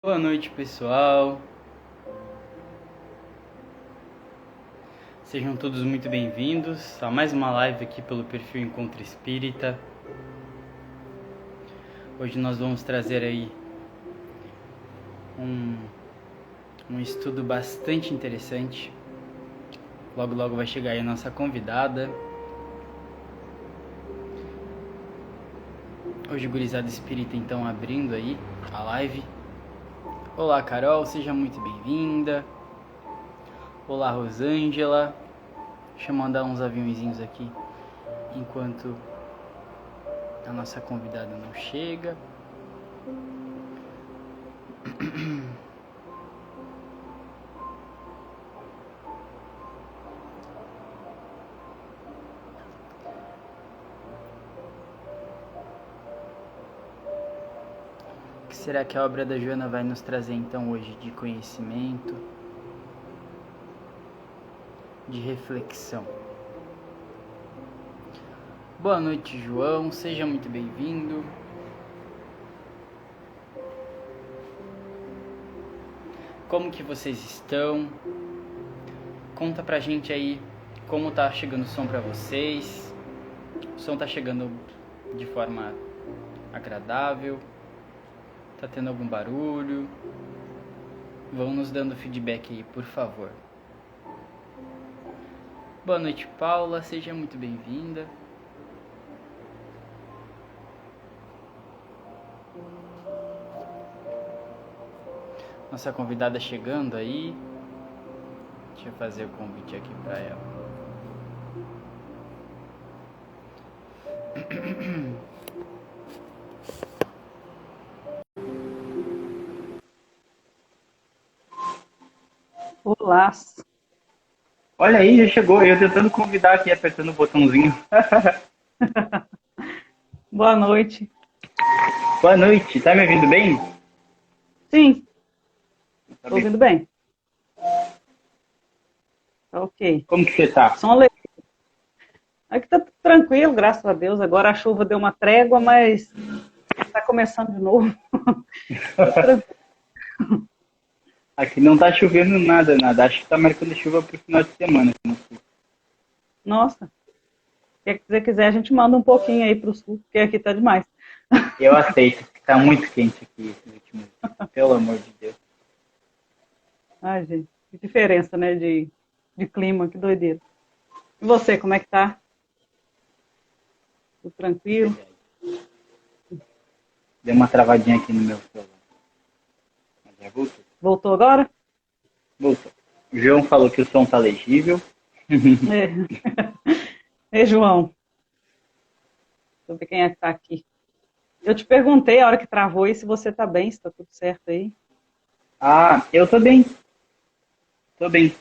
Boa noite, pessoal. Sejam todos muito bem-vindos a mais uma live aqui pelo perfil Encontro Espírita. Hoje nós vamos trazer aí um estudo bastante interessante. Logo, logo vai chegar aí a nossa convidada. Hoje o Gurizada Espírita então abrindo aí a live. Olá, Carol, seja muito bem-vinda. Olá, Rosângela. Deixa eu mandar uns aviãozinhos aqui enquanto a nossa convidada não chega. O que será que a obra da Joana vai nos trazer então hoje de conhecimento, de reflexão? Boa noite, João, seja muito bem-vindo. Como que vocês estão? Conta pra gente aí como tá chegando o som pra vocês. O som tá chegando de forma agradável? Tá tendo algum barulho? Vão nos dando feedback aí, por favor. Boa noite, Paula, seja muito bem-vinda. Nossa convidada chegando aí. Deixa eu fazer o convite aqui pra ela. Olá, Olha aí, já chegou. Eu tentando convidar aqui, apertando o botãozinho. boa noite. Boa noite, tá me ouvindo bem? Sim, Tá tô bem. ouvindo bem. Tá ok. Como que você tá? Som le... Aqui tá tudo tranquilo, graças a Deus. Agora a chuva deu uma trégua, mas tá começando de novo. Tudo tranquilo. Aqui não tá chovendo nada, nada. Acho que tá marcando chuva pro final de semana. Nossa, se você quiser, a gente manda um pouquinho aí pro sul, porque aqui tá demais. Eu aceito, porque tá muito quente aqui esses últimos dias. Pelo amor de Deus. Ai, gente, que diferença, né, de clima, que doideira. E você, como é que tá? Tudo tranquilo? Verdade. Deu uma travadinha aqui no meu celular. Mas já voltou. Voltou agora? Voltou. O João falou que o som tá legível. É. Ei, João, deixa eu ver quem é que tá aqui. Eu te perguntei a hora que travou aí se você tá bem, se tá tudo certo aí. Ah, eu tô bem. Tô bem.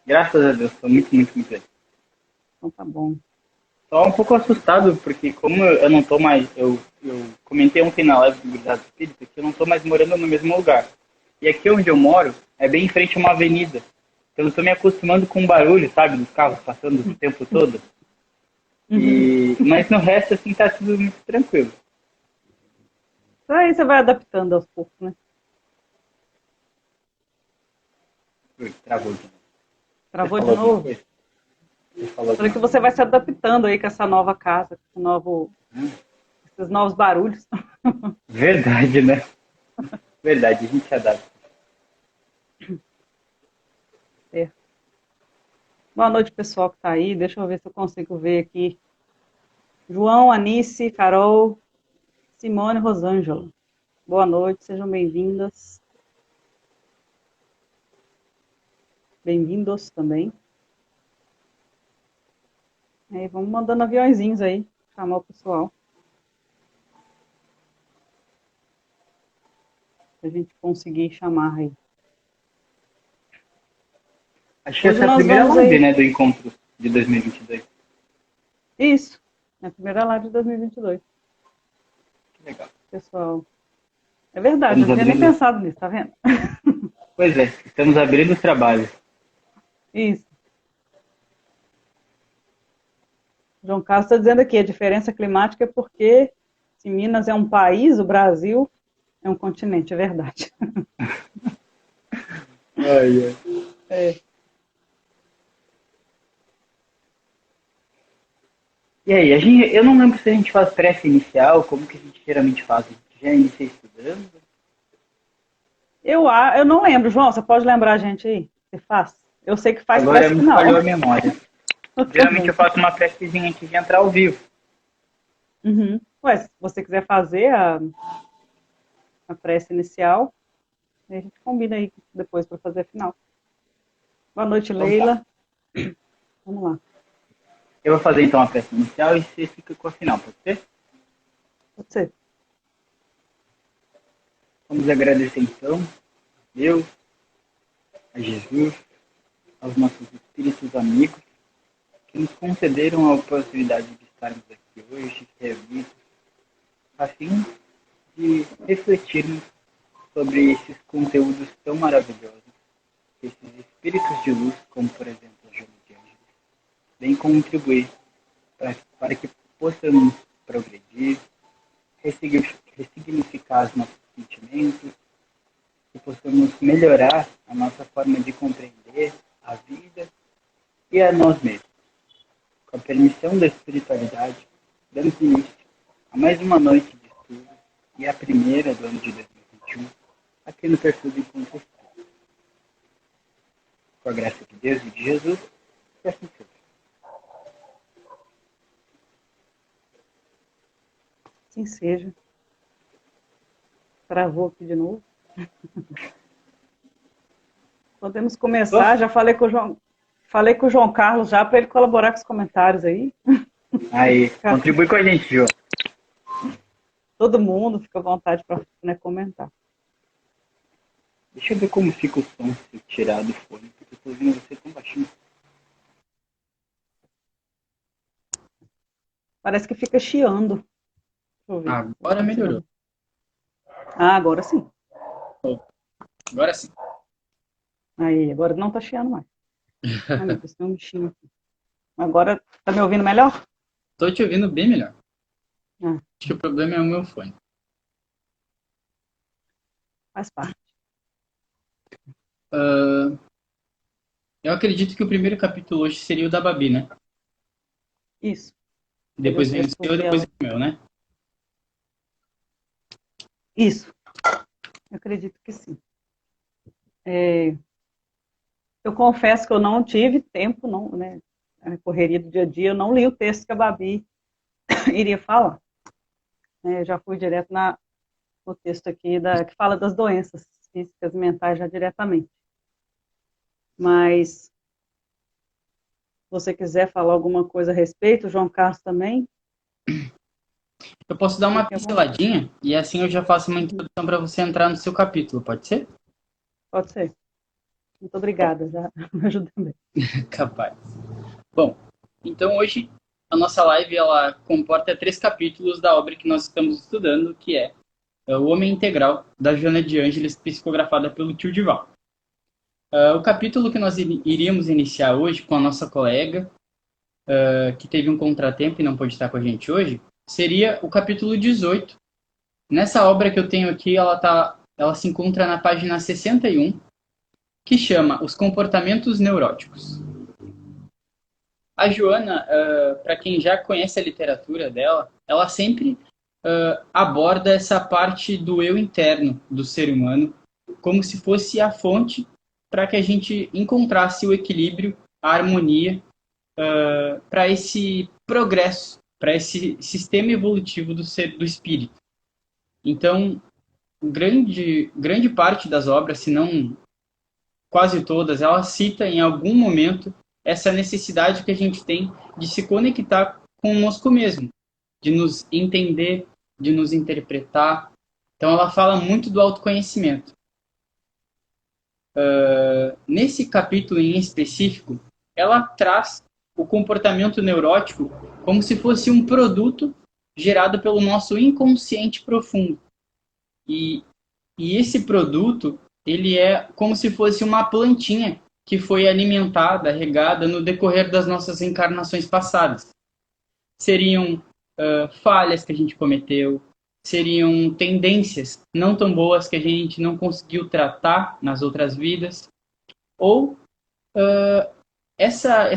Graças a Deus. Tô muito, muito, muito bem. Então tá bom. Só um pouco assustado, porque como eu não tô mais. Eu comentei ontem na live do Gurizada Espírita que eu não tô mais morando no mesmo lugar. E aqui onde eu moro é bem em frente a uma avenida. Então eu tô me acostumando com o barulho, sabe, dos carros passando o tempo todo. Uhum. Mas no resto, assim, tá tudo muito tranquilo. Aí você vai adaptando aos poucos, né? Ui, travou de novo. Você Travou de falou alguma novo? coisa? Você falou Falei alguma que coisa? você vai se adaptando aí com essa nova casa, com esses novos barulhos. Verdade, né? Verdade, a gente se adapta. É. Boa noite, pessoal que tá aí. Deixa eu ver se eu consigo ver aqui. João, Anice, Carol, Simone e Rosângela. Boa noite, sejam bem-vindas. Bem-vindos também. Aí, vamos mandando aviãozinhos aí, chamar o pessoal, pra gente conseguir chamar aí. Acho que Hoje essa é a nós primeira vamos live, aí. né, do encontro de 2022. Isso, é a primeira live de 2022. Que legal. Pessoal, é verdade, eu Estamos não tinha nem abrindo. pensado nisso, tá vendo? Pois é, estamos abrindo o trabalho. Isso. João Carlos está dizendo aqui, a diferença climática é porque se Minas é um país, o Brasil É um continente, é verdade. Ai, ai. É. E aí, eu não lembro se a gente faz prece inicial, como que a gente geralmente faz. A gente já inicia estudando? Eu não lembro, João, você pode lembrar a gente aí? Você faz? Eu sei que faz Agora prece me final. falhou a memória. Eu Geralmente eu também. faço uma precezinha antes de entrar ao vivo. Uhum. Ué, se você quiser fazer a prece inicial, a gente combina aí depois para fazer a final. Boa noite, Então tá. Leila. Vamos lá. Eu vou fazer então a prece inicial e você fica com a final, pode ser? Pode ser. Vamos agradecer então a Deus, a Jesus, aos nossos espíritos amigos que nos concederam a oportunidade de estarmos aqui hoje, reunidos, a fim de refletirmos sobre esses conteúdos tão maravilhosos que esses espíritos de luz, como por exemplo a Joana de Ângeles, vêm contribuir para que possamos progredir, ressignificar os nossos sentimentos, que possamos melhorar a nossa forma de compreender a vida e a nós mesmos. Com a permissão da espiritualidade, damos início a mais uma noite de estudo e a primeira do ano de 2021 aqui no perfil do Encontro Espírita. Com a graça de Deus e de Jesus, que assim seja. Assim seja. Travou aqui de novo. Podemos começar. Já falei com o João. Falei com o João Carlos já para ele colaborar com os comentários aí. Aí, contribui com a gente, Jô. Todo mundo fica à vontade para, né, comentar. Deixa eu ver como fica o som se eu tirar do fone, porque eu tô ouvindo você tão baixinho. Parece que fica chiando. Deixa eu ver. Agora melhorou. Ah, agora sim. Agora sim. Aí, agora não tá chiando mais. Ai, meu Deus, tem um bichinho aqui. Agora, tá me ouvindo melhor? Tô te ouvindo bem melhor. Ah, Acho que o problema é o meu fone. faz parte. Eu acredito que o primeiro capítulo hoje seria o da Babi, né? Isso. Depois vem o seu, depois ela. o meu, né? Isso. Eu acredito que sim. Eu confesso que eu não tive tempo, não, né? A correria do dia a dia, eu não li o texto que a Babi iria falar. Eu já fui direto no texto aqui que fala das doenças físicas e mentais já diretamente. Mas, se você quiser falar alguma coisa a respeito, o João Carlos também. Eu posso dar uma Fique à vontade. pinceladinha e assim eu já faço uma introdução para você entrar no seu capítulo, pode ser? Pode ser. Muito obrigada, já me ajuda também. Capaz. Bom, então hoje a nossa live ela comporta 3 capítulos da obra que nós estamos estudando, que é O Homem Integral, da Joana de Ângeles, psicografada pelo Tio Dival. O capítulo que nós iríamos iniciar hoje com a nossa colega, que teve um contratempo e não pôde estar com a gente hoje, seria o capítulo 18. Nessa obra que eu tenho aqui, ela se encontra na página 61, que chama Os Comportamentos Neuróticos. A Joana, para quem já conhece a literatura dela, ela sempre aborda essa parte do eu interno do ser humano como se fosse a fonte para que a gente encontrasse o equilíbrio, a harmonia, para esse progresso, para esse sistema evolutivo do espírito. Então, grande parte das obras, se não quase todas, ela cita em algum momento essa necessidade que a gente tem de se conectar conosco mesmo, de nos entender, de nos interpretar. Então ela fala muito do autoconhecimento. Nesse capítulo em específico, ela traz o comportamento neurótico como se fosse um produto gerado pelo nosso inconsciente profundo. E esse produto, ele é como se fosse uma plantinha que foi alimentada, regada no decorrer das nossas encarnações passadas. Seriam falhas que a gente cometeu, seriam tendências não tão boas que a gente não conseguiu tratar nas outras vidas, ou essa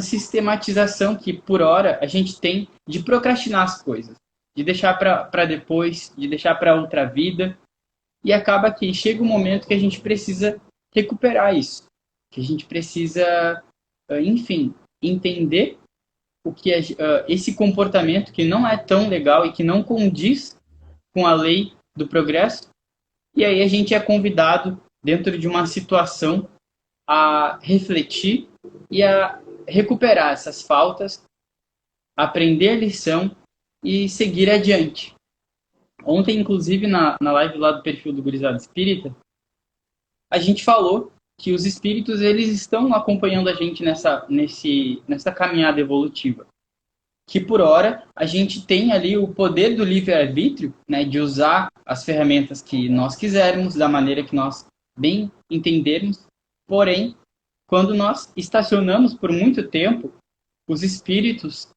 sistematização que, por hora, a gente tem de procrastinar as coisas, de deixar para depois, de deixar para outra vida, e acaba que chega um momento que a gente precisa recuperar isso, que a gente precisa, enfim, entender o que é esse comportamento que não é tão legal e que não condiz com a lei do progresso, e aí a gente é convidado, dentro de uma situação, a refletir e a recuperar essas faltas, aprender a lição e seguir adiante. Ontem, inclusive, na live lá do perfil do Gurizada Espírita, a gente falou que os espíritos eles estão acompanhando a gente nessa caminhada evolutiva. Que, por hora, a gente tem ali o poder do livre-arbítrio, né, de usar as ferramentas que nós quisermos, da maneira que nós bem entendermos. Porém, quando nós estacionamos por muito tempo, os espíritos,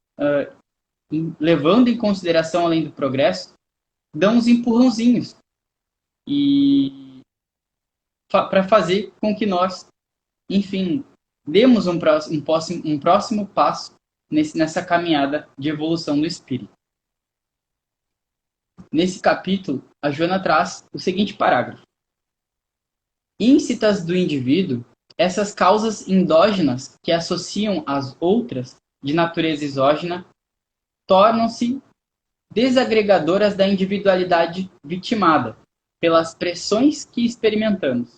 levando em consideração além do progresso, dão uns empurrãozinhos e para fazer com que nós, enfim, demos um próximo passo nessa caminhada de evolução do espírito. Nesse capítulo, a Joana traz o seguinte parágrafo: íncitas do indivíduo, essas causas endógenas que associam as outras de natureza exógena tornam-se desagregadoras da individualidade vitimada pelas pressões que experimentamos.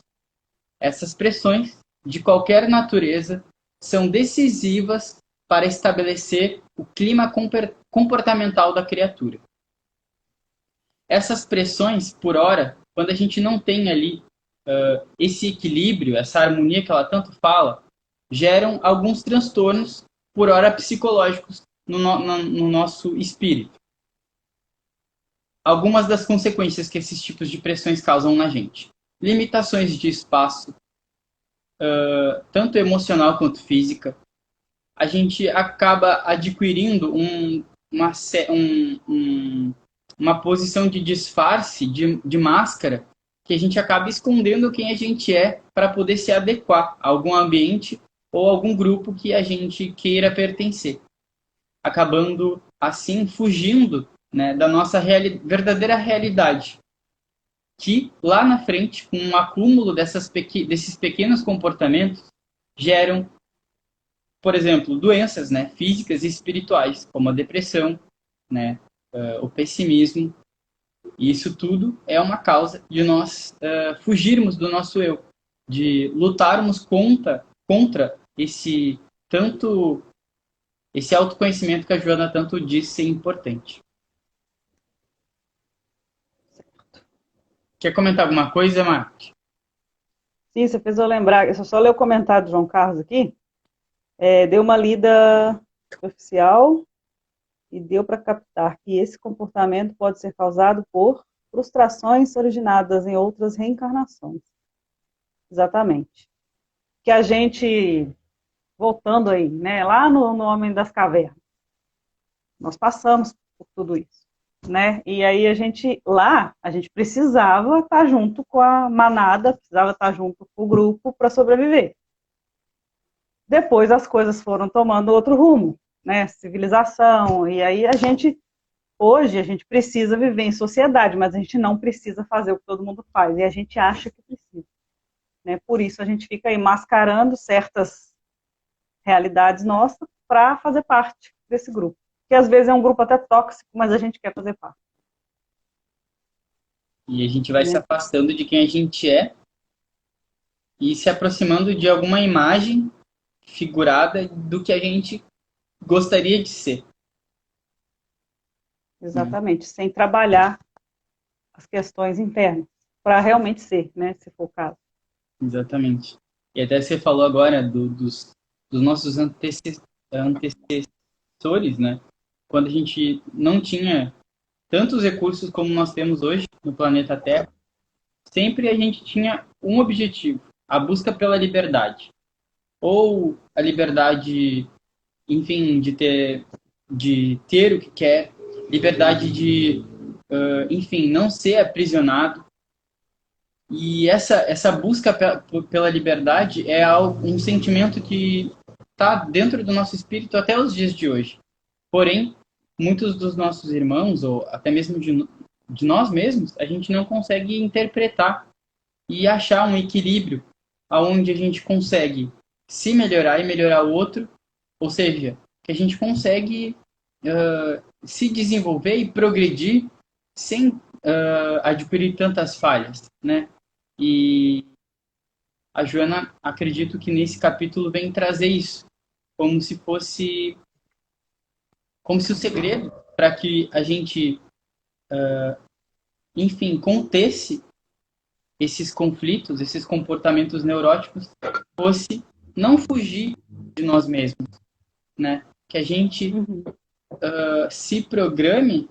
Essas pressões, de qualquer natureza, são decisivas para estabelecer o clima comportamental da criatura. Essas pressões, por hora, quando a gente não tem ali esse equilíbrio, essa harmonia que ela tanto fala, geram alguns transtornos, por hora psicológicos, no nosso espírito. Algumas das consequências que esses tipos de pressões causam na gente: limitações de espaço, tanto emocional quanto física. A gente acaba adquirindo uma posição de disfarce, de máscara, que a gente acaba escondendo quem a gente é para poder se adequar a algum ambiente ou algum grupo que a gente queira pertencer, acabando assim fugindo, né, da nossa verdadeira realidade, que lá na frente, com um acúmulo desses pequenos comportamentos, geram, por exemplo, doenças, né, físicas e espirituais, como a depressão, né, o pessimismo. E isso tudo é uma causa de nós fugirmos do nosso eu, de lutarmos contra esse autoconhecimento que a Joana tanto diz ser importante. Quer comentar alguma coisa, Marcos? Sim, você fez eu lembrar. Eu só ler o comentário do João Carlos aqui. Deu uma lida superficial e deu para captar que esse comportamento pode ser causado por frustrações originadas em outras reencarnações. Exatamente. Que a gente, voltando aí, né, lá no Homem das Cavernas, nós passamos por tudo isso, né? E aí a gente precisava estar junto com a manada, precisava estar junto com o grupo para sobreviver. Depois as coisas foram tomando outro rumo, né? Civilização, e aí hoje a gente precisa viver em sociedade, mas a gente não precisa fazer o que todo mundo faz, e a gente acha que precisa, né? Por isso a gente fica aí mascarando certas realidades nossas para fazer parte desse grupo, que às vezes é um grupo até tóxico, mas a gente quer fazer parte. E a gente vai se afastando de quem a gente é e se aproximando de alguma imagem figurada do que a gente gostaria de ser. Exatamente, sem trabalhar as questões internas, para realmente ser, né, se for o caso. Exatamente. E até você falou agora dos nossos antecessores, né? Quando a gente não tinha tantos recursos como nós temos hoje no planeta Terra, sempre a gente tinha um objetivo: a busca pela liberdade. Ou a liberdade, enfim, de ter o que quer, liberdade de enfim, não ser aprisionado. E essa busca pela liberdade é um sentimento que está dentro do nosso espírito até os dias de hoje. Porém, muitos dos nossos irmãos, ou até mesmo de nós mesmos, a gente não consegue interpretar e achar um equilíbrio onde a gente consegue se melhorar e melhorar o outro, ou seja, que a gente consegue se desenvolver e progredir sem adquirir tantas falhas, né? E a Joana, acredito que nesse capítulo vem trazer isso, como se fosse, como se o segredo para que a gente, enfim, contesse esses conflitos, esses comportamentos neuróticos, fosse não fugir de nós mesmos, né? Que a gente se programe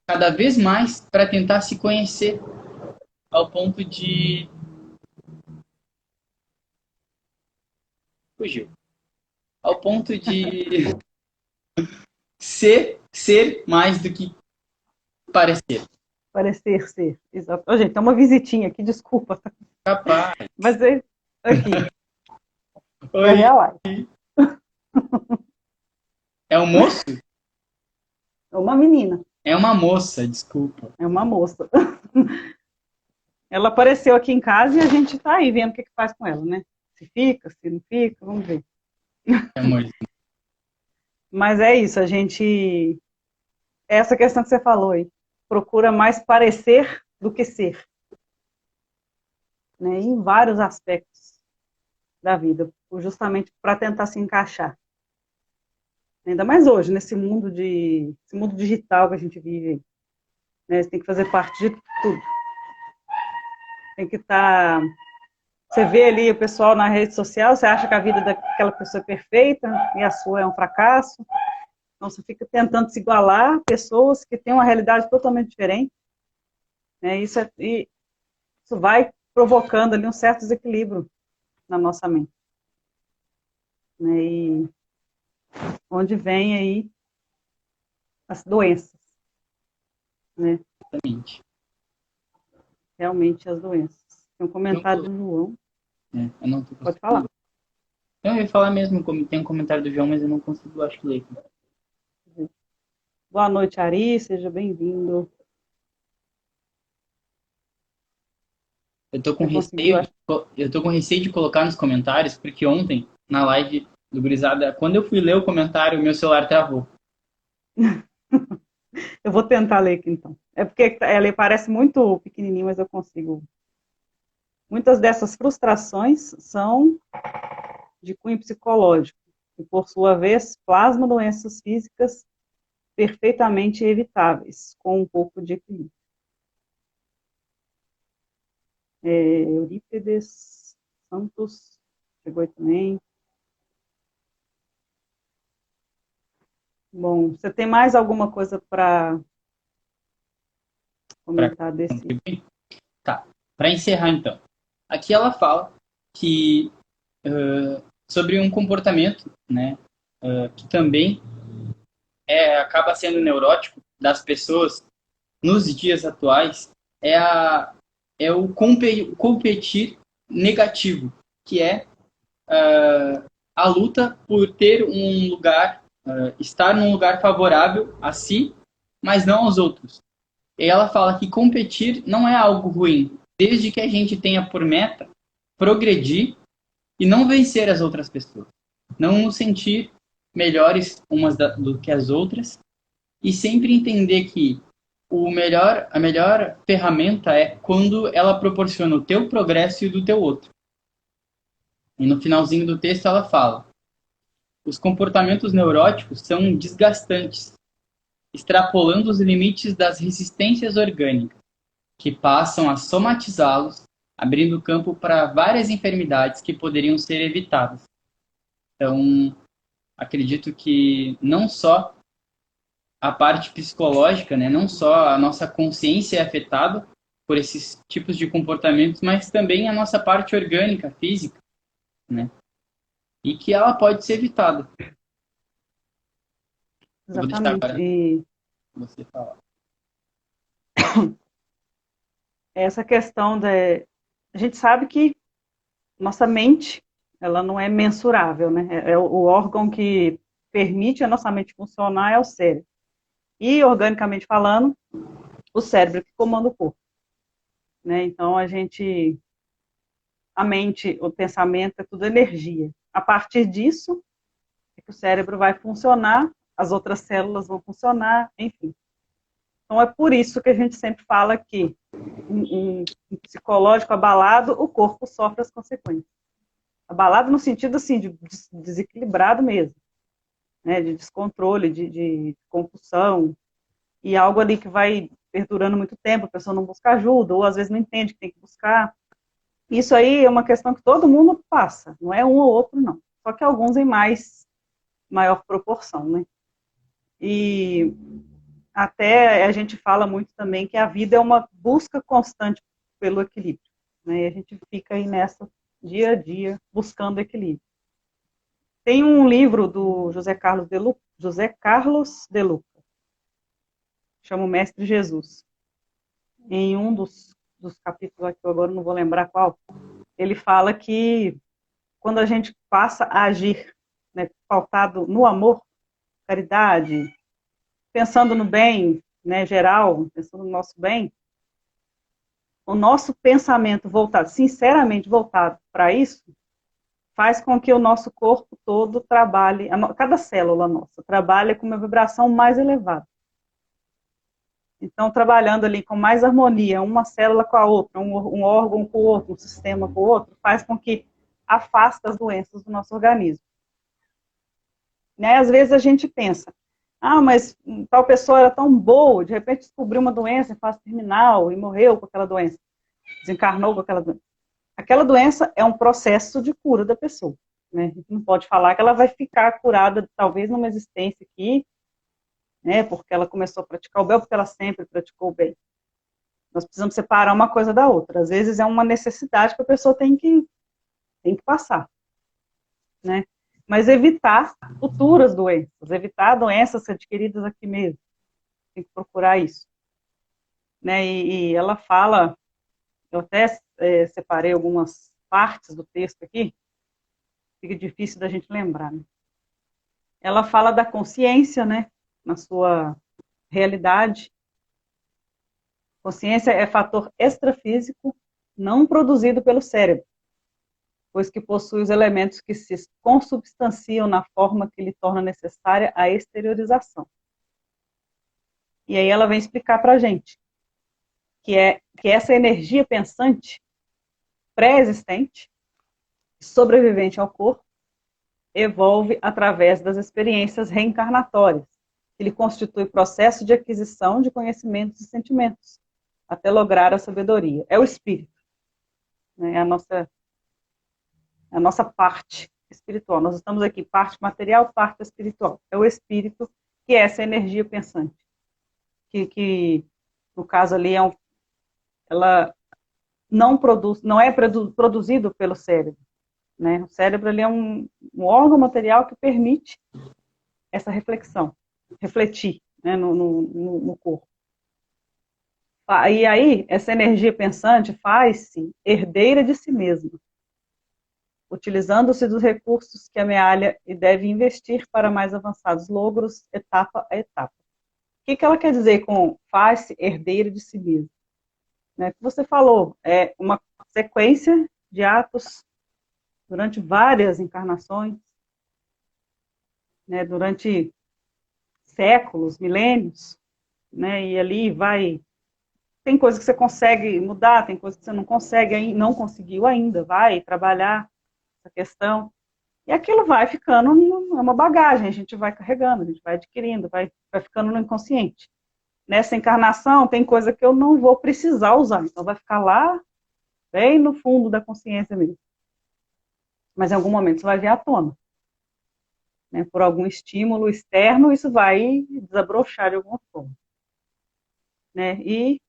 cada vez mais para tentar se conhecer ao ponto de fugiu, ao ponto de ser mais do que parecer. Parecer ser, exato. Ô, gente, tem uma visitinha aqui, desculpa. Capaz. Mas é aqui, é Oi. real life. É um moço? É uma menina, É uma moça, desculpa. é uma moça. Ela apareceu aqui em casa e a gente tá aí vendo o que que faz com ela, né? Se fica, se não fica, vamos ver. Amor. Mas é isso, a gente. Essa questão que você falou aí, procura mais parecer do que ser, né? Em vários aspectos da vida, justamente para tentar se encaixar. Ainda mais hoje, nesse mundo esse mundo digital que a gente vive, né? Você tem que fazer parte de tudo. Tem que estar. Você vê ali o pessoal na rede social, você acha que a vida daquela pessoa é perfeita e a sua é um fracasso. Então você fica tentando se igualar a pessoas que têm uma realidade totalmente diferente, né? E isso vai provocando ali um certo desequilíbrio na nossa mente, né? E onde vem aí as doenças, né? Exatamente. Realmente as doenças. Tem um comentário do João. Eu não tô Pode falar. Eu ia falar mesmo, como tem um comentário do João, mas eu não consigo, acho que ler. Boa noite, Ari, seja bem-vindo. Eu tô com Você conseguiu? receio de colocar nos comentários, porque ontem, na live do Gurizada, quando eu fui ler o comentário, o meu celular travou. Eu vou tentar ler aqui então. É porque ela parece muito pequenininha, mas eu consigo. Muitas dessas frustrações são de cunho psicológico e, por sua vez, plasmam doenças físicas perfeitamente evitáveis, com um pouco de equilíbrio. Eurípides Santos chegou aí também. Bom, você tem mais alguma coisa para comentar desse? Tá, para encerrar então. Aqui ela fala que sobre um comportamento, né, que também acaba sendo neurótico das pessoas nos dias atuais, é o competir negativo, que é a luta por ter um lugar, estar num lugar favorável a si, mas não aos outros. E ela fala que competir não é algo ruim, desde que a gente tenha por meta progredir e não vencer as outras pessoas. Não nos sentir melhores umas do que as outras e sempre entender que a melhor ferramenta é quando ela proporciona o teu progresso e o do teu outro. E no finalzinho do texto ela fala: os comportamentos neuróticos são desgastantes, extrapolando os limites das resistências orgânicas, que passam a somatizá-los, abrindo campo para várias enfermidades que poderiam ser evitadas. Então, acredito que não só a parte psicológica, né, não só a nossa consciência é afetada por esses tipos de comportamentos, mas também a nossa parte orgânica, física, né? E que ela pode ser evitada. Eu vou deixar agora Exatamente. você falar. essa questão a gente sabe que nossa mente, ela não é mensurável, né? O órgão que permite a nossa mente funcionar é o cérebro. E, organicamente falando, o cérebro que comanda o corpo, né? Então, a mente, o pensamento é tudo energia. A partir disso, é que o cérebro vai funcionar, as outras células vão funcionar, enfim. Então, é por isso que a gente sempre fala que um psicológico abalado, o corpo sofre as consequências. Abalado no sentido, assim, de desequilibrado mesmo, né? De descontrole, de compulsão, e algo ali que vai perdurando muito tempo, a pessoa não busca ajuda, ou às vezes não entende que tem que buscar. Isso aí é uma questão que todo mundo passa, não é um ou outro, não. Só que alguns em maior proporção, né? E até a gente fala muito também que a vida é uma busca constante pelo equilíbrio, né? E a gente fica aí nessa, dia a dia, buscando equilíbrio. Tem um livro do José Carlos de Luca, chama o Mestre Jesus. Em um dos capítulos aqui, eu agora não vou lembrar qual, ele fala que quando a gente passa a agir, né, pautado no amor, caridade, pensando no bem, né, geral, pensando no nosso bem, o nosso pensamento voltado, sinceramente voltado para isso, faz com que o nosso corpo todo trabalhe, cada célula nossa trabalhe com uma vibração mais elevada. Então, trabalhando ali com mais harmonia, uma célula com a outra, um órgão com o outro, um sistema com o outro, faz com que afaste as doenças do nosso organismo. Né? Às vezes a gente pensa, mas tal pessoa era tão boa, de repente descobriu uma doença em fase terminal e morreu com aquela doença, desencarnou com aquela doença. Aquela doença é um processo de cura da pessoa. Né? A gente não pode falar que ela vai ficar curada, talvez numa existência aqui, né, porque ela começou a praticar o bem, ou porque ela sempre praticou o bem. Nós precisamos separar uma coisa da outra. Às vezes é uma necessidade que a pessoa tem que passar, né? Mas evitar futuras doenças, evitar doenças adquiridas aqui mesmo. Tem que procurar isso. Né? E ela fala, eu até separei algumas partes do texto aqui, fica difícil da gente lembrar, né? Ela fala da consciência, né, na sua realidade. Consciência é fator extrafísico não produzido pelo cérebro, pois que possui os elementos que se consubstanciam na forma que lhe torna necessária a exteriorização. E aí ela vem explicar para a gente que essa energia pensante, pré-existente, sobrevivente ao corpo, evolve através das experiências reencarnatórias, que lhe constitui processo de aquisição de conhecimentos e sentimentos, até lograr a sabedoria. É o espírito, né? É a nossa parte espiritual. Nós estamos aqui, parte material, parte espiritual. É o espírito que é essa energia pensante, que no caso ali ela não produz, não é produzido pelo cérebro, né? O cérebro ali é um órgão material que permite essa reflexão, refletir, né, no corpo. E aí, essa energia pensante faz-se herdeira de si mesma, utilizando-se dos recursos que amealha e deve investir para mais avançados logros, etapa a etapa. O que ela quer dizer com faz-se herdeira de si mesma? Né, que você falou, é uma sequência de atos durante várias encarnações, né, durante séculos, milênios, né, e ali tem coisas que você consegue mudar, tem coisas que você não consegue, não conseguiu ainda, vai trabalhar essa questão, e aquilo vai ficando, é uma bagagem, a gente vai carregando, a gente vai adquirindo, vai ficando no inconsciente. Nessa encarnação, tem coisa que eu não vou precisar usar, então vai ficar lá, bem no fundo da consciência mesmo. Mas em algum momento isso vai vir à tona. Né? Por algum estímulo externo, isso vai desabrochar de alguma forma. Né? E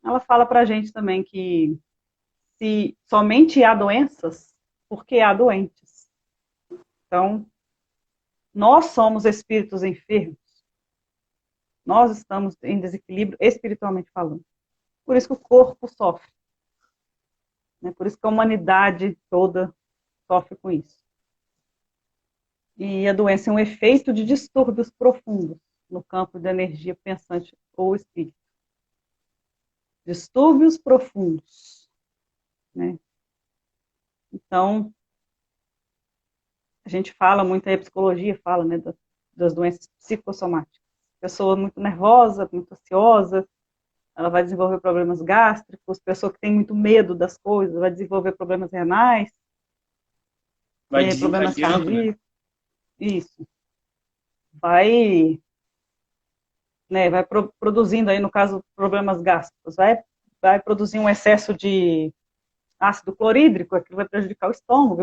ela fala para a gente também que se somente há doenças, porque há doentes. Então, nós somos espíritos enfermos. Nós estamos em desequilíbrio espiritualmente falando. Por isso que o corpo sofre. Né? Por isso que a humanidade toda sofre com isso. E a doença é um efeito de distúrbios profundos no campo da energia pensante ou espírito. Distúrbios profundos. Né? Então, a gente fala muito, a psicologia fala, né, das doenças psicossomáticas. Pessoa muito nervosa, muito ansiosa, ela vai desenvolver problemas gástricos. Pessoa que tem muito medo das coisas vai desenvolver problemas renais, problemas desencadeando, né? cardíacos. Isso. Vai produzindo aí, no caso, problemas gástricos. Vai produzir um excesso de ácido clorídrico, aquilo vai prejudicar o estômago.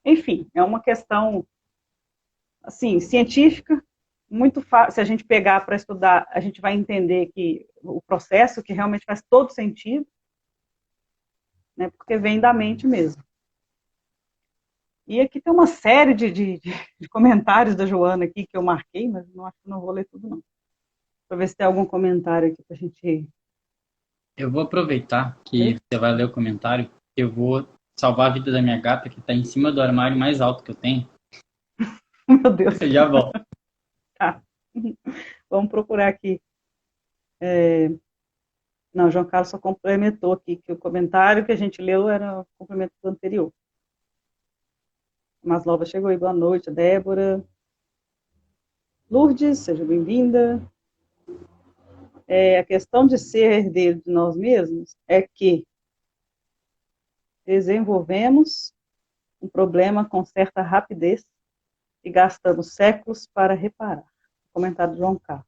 Enfim, é uma questão, assim, científica, muito fácil. Se a gente pegar para estudar, a gente vai entender que o processo que realmente faz todo sentido, né, porque vem da mente mesmo. E aqui tem uma série de comentários da Joana aqui que eu marquei, mas acho que não vou ler tudo, não. Para ver se tem algum comentário aqui para a gente... Eu vou aproveitar que você vai ler o comentário. Eu vou salvar a vida da minha gata, que está em cima do armário mais alto que eu tenho. Meu Deus. Eu já volto. Tá. Vamos procurar aqui. Não, João Carlos só complementou aqui, que o comentário que a gente leu era o complemento do anterior. Maslova chegou aí, boa noite. Débora. Lourdes, seja bem-vinda. A questão de ser herdeiro de nós mesmos é que desenvolvemos um problema com certa rapidez e gastamos séculos para reparar. Comentário de João Carlos.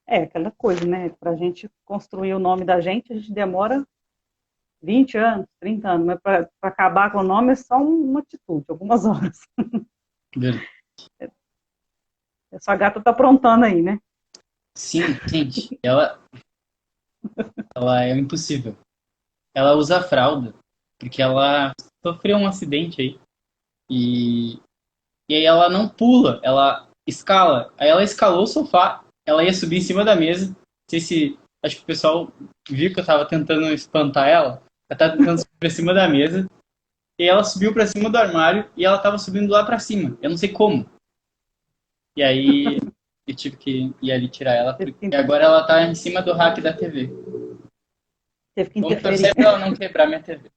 Aquela coisa, né? Para a gente construir o nome da gente, a gente demora 20 anos, 30 anos, mas para acabar com o nome é só uma atitude, algumas horas. Essa gata está aprontando aí, né? Sim, gente, ela é impossível. Ela usa fralda, porque ela sofreu um acidente aí. E aí ela não pula, ela escala. Aí ela escalou o sofá, ela ia subir em cima da mesa. Não sei se... Acho que o pessoal viu que eu tava tentando espantar ela. Ela tava tentando subir pra cima da mesa. E ela subiu pra cima do armário e ela tava subindo lá pra cima. Eu não sei como. E aí eu tive que ir ali tirar ela, porque agora ela tá em cima do rack da TV. Teve que Vamos interferir. torcer pra ela não quebrar minha TV.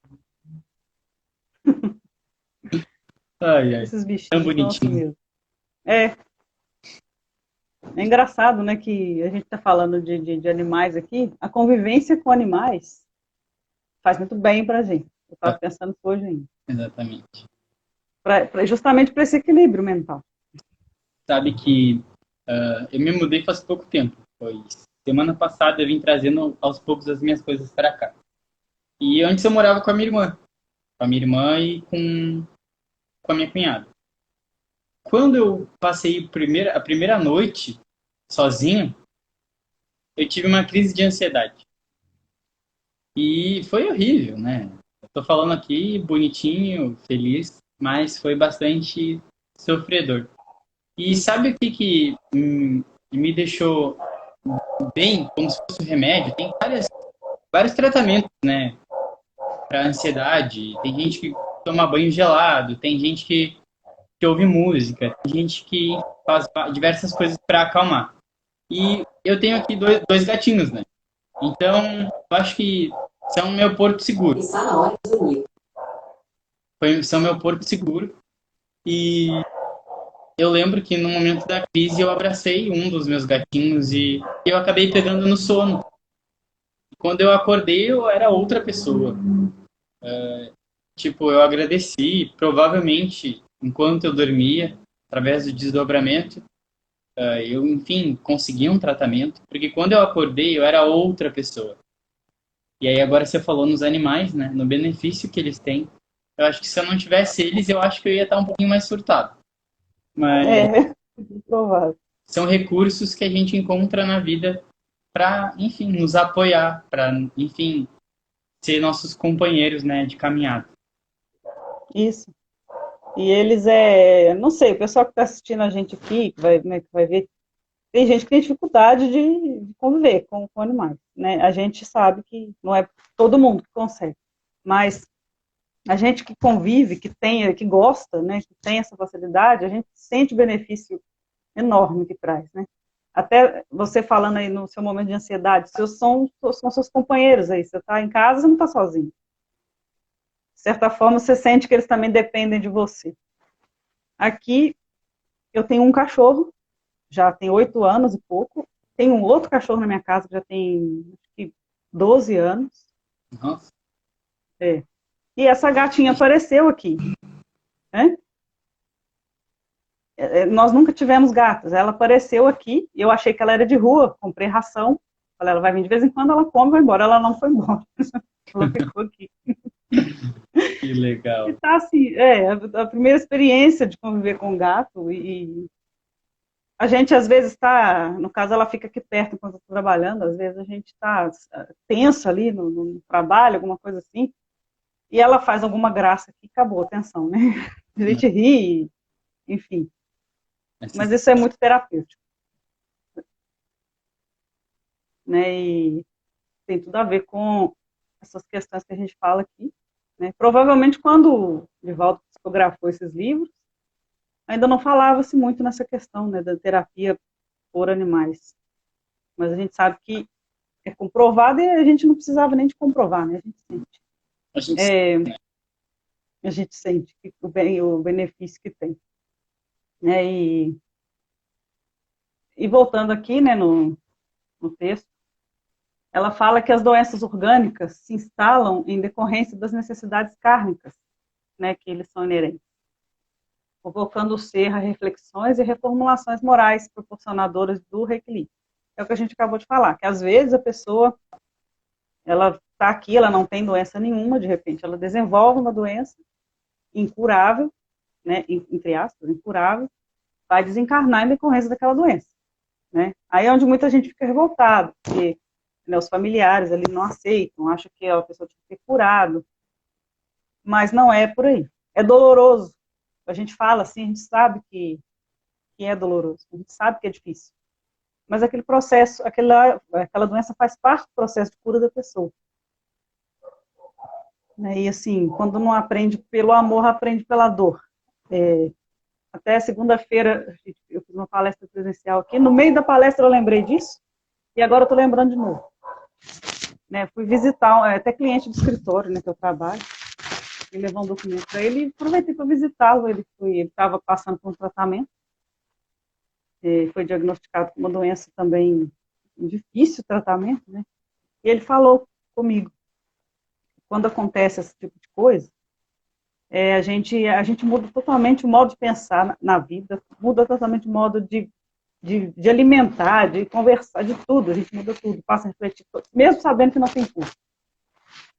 Ai, ai. Esses bichinhos Tão bonitinho. Assim mesmo. É engraçado, né, que a gente está falando de animais aqui. A convivência com animais faz muito bem pra gente. Eu estava pensando isso hoje ainda. Exatamente. Justamente para esse equilíbrio mental. Sabe que eu me mudei faz pouco tempo. Foi semana passada, eu vim trazendo aos poucos as minhas coisas para cá. E antes eu morava com a minha irmã. Com a minha irmã e com a minha cunhada. Quando eu passei a primeira noite sozinho, eu tive uma crise de ansiedade. E foi horrível, né? Eu tô falando aqui bonitinho, feliz, mas foi bastante sofredor. E sabe o que me deixou bem, como se fosse um remédio? Tem vários tratamentos, né? Para ansiedade. Tem gente que toma banho gelado, tem gente que ouve música, tem gente que faz diversas coisas para acalmar. E eu tenho aqui dois gatinhos, né? Então, eu acho que são meu porto seguro. São meu porto seguro. E eu lembro que no momento da crise eu abracei um dos meus gatinhos e eu acabei pegando no sono. Quando eu acordei, eu era outra pessoa. Eu agradeci, provavelmente, enquanto eu dormia, através do desdobramento, eu, enfim, consegui um tratamento, porque quando eu acordei, eu era outra pessoa. E aí agora você falou nos animais, né, no benefício que eles têm. Eu acho que se eu não tivesse eles, eu acho que eu ia estar um pouquinho mais surtado. Mas provável. São recursos que a gente encontra na vida para, enfim, nos apoiar, para, enfim, ser nossos companheiros, né, de caminhada. Isso. E eles, não sei, o pessoal que está assistindo a gente aqui, que vai ver, tem gente que tem dificuldade de conviver com animais, né? A gente sabe que não é todo mundo que consegue, mas a gente que convive, que gosta, né, que tem essa facilidade, a gente sente o benefício enorme que traz, né? Até você falando aí no seu momento de ansiedade, são seus companheiros aí, você está em casa, você não está sozinho. De certa forma, você sente que eles também dependem de você. Aqui, eu tenho um cachorro, já tem 8 anos e pouco, tem um outro cachorro na minha casa que já tem, acho que 12 anos. Nossa. É. E essa gatinha apareceu aqui, né? Nós nunca tivemos gatos. Ela apareceu aqui, e eu achei que ela era de rua, comprei ração. Falei, ela vai vir de vez em quando, ela come e vai embora. Ela não foi embora. Ela ficou aqui. Que legal. E tá assim, a primeira experiência de conviver com um gato, e a gente às vezes está, no caso ela fica aqui perto enquanto eu estou trabalhando, às vezes a gente está tenso ali no trabalho, alguma coisa assim, e ela faz alguma graça aqui, acabou a tensão, né? A gente ri, enfim. Mas isso é muito terapêutico, né? E tem tudo a ver com essas questões que a gente fala aqui, né? Provavelmente quando o Divaldo psicografou esses livros, ainda não falava-se muito nessa questão, né, da terapia por animais. Mas a gente sabe que é comprovado e a gente não precisava nem de comprovar, né? A gente sente. A gente sente o benefício que tem. Né? E voltando aqui, né, no texto, ela fala que as doenças orgânicas se instalam em decorrência das necessidades kármicas, né, que eles são inerentes, convocando o ser a reflexões e reformulações morais proporcionadoras do reequilíbrio. É o que a gente acabou de falar, que às vezes a pessoa, ela está aqui, ela não tem doença nenhuma, de repente ela desenvolve uma doença incurável, né, entre aspas, incurável, vai desencarnar em decorrência daquela doença. Né? Aí é onde muita gente fica revoltada, porque, né, os familiares ali não aceitam, acham que a pessoa tem que ser curado, mas não é por aí. É doloroso. A gente fala assim, a gente sabe que é doloroso, a gente sabe que é difícil. Mas aquele processo, aquela doença faz parte do processo de cura da pessoa. Né? E assim, quando não aprende pelo amor, aprende pela dor. Até segunda-feira, eu fiz uma palestra presencial aqui, no meio da palestra eu lembrei disso, e agora eu estou lembrando de novo. Né, fui visitar, até cliente do escritório, né, que eu trabalho, e levou um documento para ele, e aproveitei para visitá-lo, ele estava passando por um tratamento, foi diagnosticado com uma doença também, um difícil tratamento, né, e ele falou comigo, quando acontece esse tipo de coisa, a gente muda totalmente o modo de pensar na vida, muda totalmente o modo de alimentar, de conversar, de tudo, a gente muda tudo, passa a refletir, mesmo sabendo que não tem cura.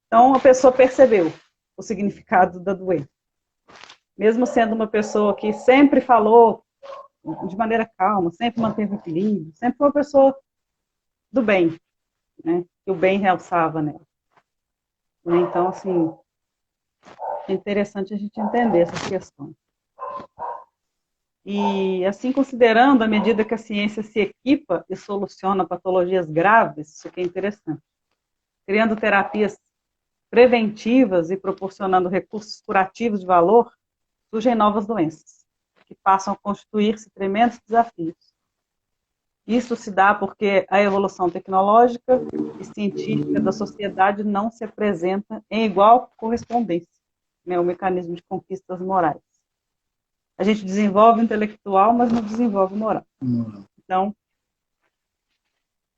Então, a pessoa percebeu o significado da doença. Mesmo sendo uma pessoa que sempre falou de maneira calma, sempre manteve o equilíbrio, sempre foi uma pessoa do bem, né? Que o bem realçava nela. Então, assim, é interessante a gente entender essas questões. E, assim, considerando à medida que a ciência se equipa e soluciona patologias graves, isso aqui é interessante, criando terapias preventivas e proporcionando recursos curativos de valor, surgem novas doenças, que passam a constituir-se tremendos desafios. Isso se dá porque a evolução tecnológica e científica da sociedade não se apresenta em igual correspondência, né, o mecanismo de conquistas morais. A gente desenvolve intelectual, mas não desenvolve moral. Então,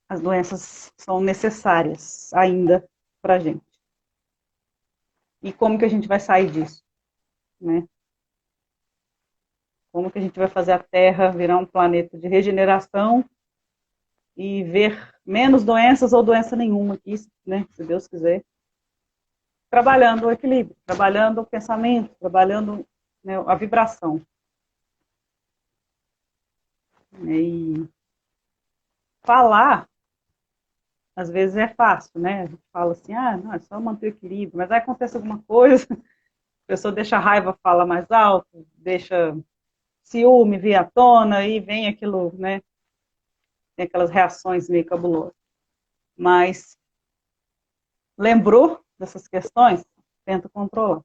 as doenças são necessárias ainda para a gente. E como que a gente vai sair disso? Né? Como que a gente vai fazer a Terra virar um planeta de regeneração e ver menos doenças ou doença nenhuma aqui, né, se Deus quiser. Trabalhando o equilíbrio, trabalhando o pensamento, trabalhando, né, a vibração. E falar, às vezes é fácil, né? A gente fala assim, não, é só manter o equilíbrio, mas aí acontece alguma coisa, a pessoa deixa a raiva, fala mais alto, deixa ciúme vir à tona, e vem aquilo, né? tem aquelas reações meio cabulosas. Mas lembrou dessas questões, tenta controlar.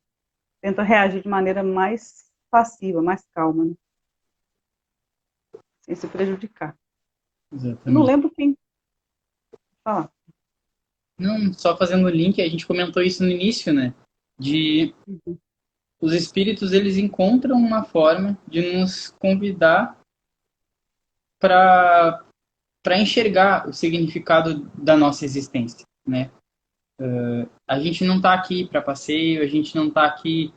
Tenta reagir de maneira mais passiva, mais calma, né? Sem se prejudicar. Exatamente. Eu não lembro quem falar. Não, só fazendo o link, a gente comentou isso no início, né? De os espíritos, eles encontram uma forma de nos convidar para enxergar o significado da nossa existência, né? A gente não está aqui para passeio, a gente não está aqui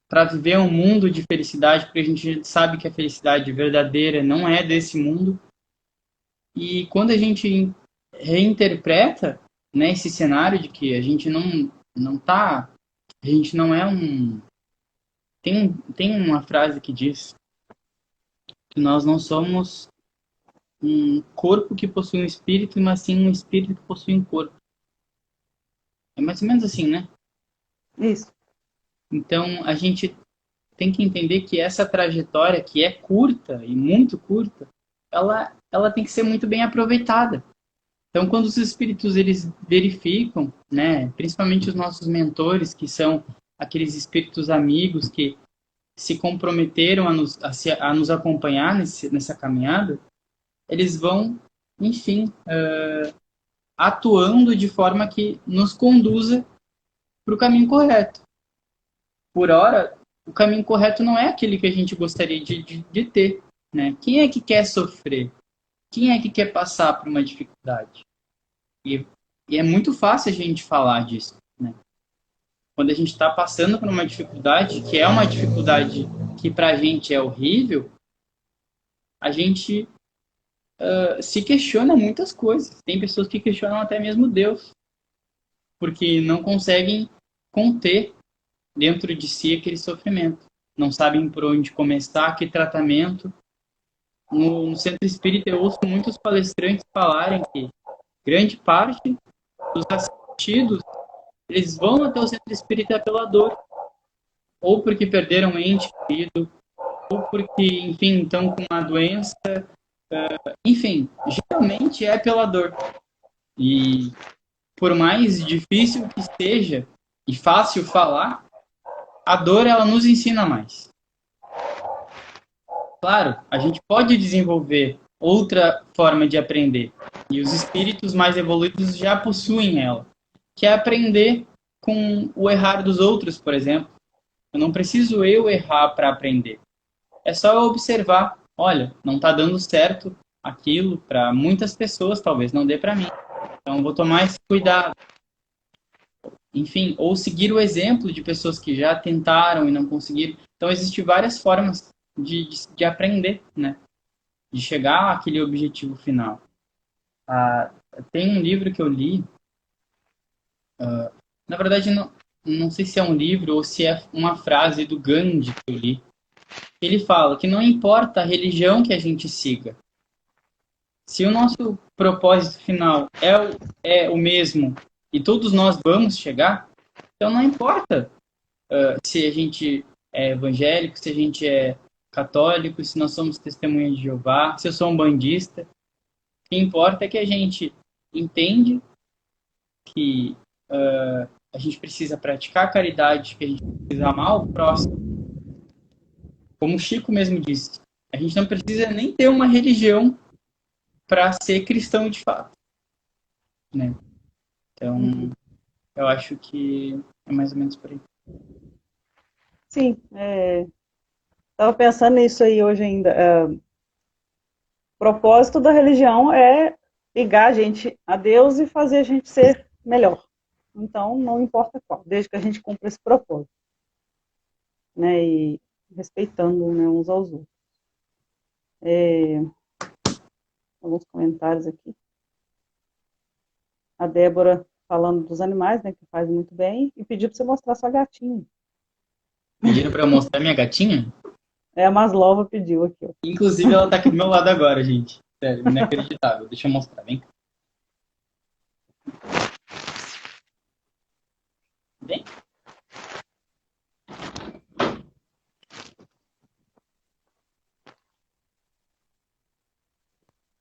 para viver um mundo de felicidade, porque a gente sabe que a felicidade verdadeira não é desse mundo. E quando a gente reinterpreta, né, esse cenário de que a gente não tá, a gente não é um... Tem uma frase que diz que nós não somos um corpo que possui um espírito, mas sim um espírito que possui um corpo. É mais ou menos assim, né? Isso. Então, a gente tem que entender que essa trajetória, que é curta e muito curta, ela tem que ser muito bem aproveitada. Então, quando os espíritos eles verificam, né, principalmente os nossos mentores, que são aqueles espíritos amigos que se comprometeram a nos acompanhar nessa caminhada, eles vão, enfim, atuando de forma que nos conduza para o caminho correto. Por hora, o caminho correto não é aquele que a gente gostaria de ter, né? Quem é que quer sofrer? Quem é que quer passar por uma dificuldade? E é muito fácil a gente falar disso, né? Quando a gente está passando por uma dificuldade, que é uma dificuldade que para a gente é horrível, a gente se questiona muitas coisas. Tem pessoas que questionam até mesmo Deus, porque não conseguem conter dentro de si aquele sofrimento. Não sabem por onde começar, que tratamento. No centro espírita eu ouço muitos palestrantes falarem que grande parte dos assistidos eles vão até o centro espírita pela dor, ou porque perderam um ente querido, ou porque, enfim, estão com uma doença. Enfim, geralmente é pela dor. E por mais difícil que seja e fácil falar, a dor ela nos ensina mais. Claro, a gente pode desenvolver outra forma de aprender. E os espíritos mais evoluídos já possuem ela, que é aprender com o errar dos outros, por exemplo. Eu não preciso eu errar para aprender. É só eu observar. Olha, não está dando certo aquilo para muitas pessoas, talvez não dê para mim. Então vou tomar esse cuidado. Enfim, ou seguir o exemplo de pessoas que já tentaram e não conseguiram. Então existem várias formas de aprender, né? De chegar àquele objetivo final. Tem um livro que eu li, na verdade não sei se é um livro ou se é uma frase do Gandhi que eu li. Ele fala que não importa a religião que a gente siga, se o nosso propósito final é o mesmo e todos nós vamos chegar, então não importa se a gente é evangélico, se a gente é católico, se nós somos testemunhas de Jeová, se eu sou um bandista. O que importa é que a gente entende que a gente precisa praticar a caridade, que a gente precisa amar o próximo. Como o Chico mesmo disse, a gente não precisa nem ter uma religião para ser cristão de fato, né? Então, eu acho que é mais ou menos por aí. Sim, estava pensando nisso aí hoje ainda. O propósito da religião é ligar a gente a Deus e fazer a gente ser melhor. Então, não importa qual, desde que a gente cumpra esse propósito, né? E respeitando, né, uns aos outros. Alguns comentários aqui. A Débora falando dos animais, né, que faz muito bem, e pediu para você mostrar sua gatinha. Pediram para eu mostrar minha gatinha? A Maslova pediu aqui, ó. Inclusive, ela tá aqui do meu lado agora, gente. Sério, inacreditável. Deixa eu mostrar, vem. Vem.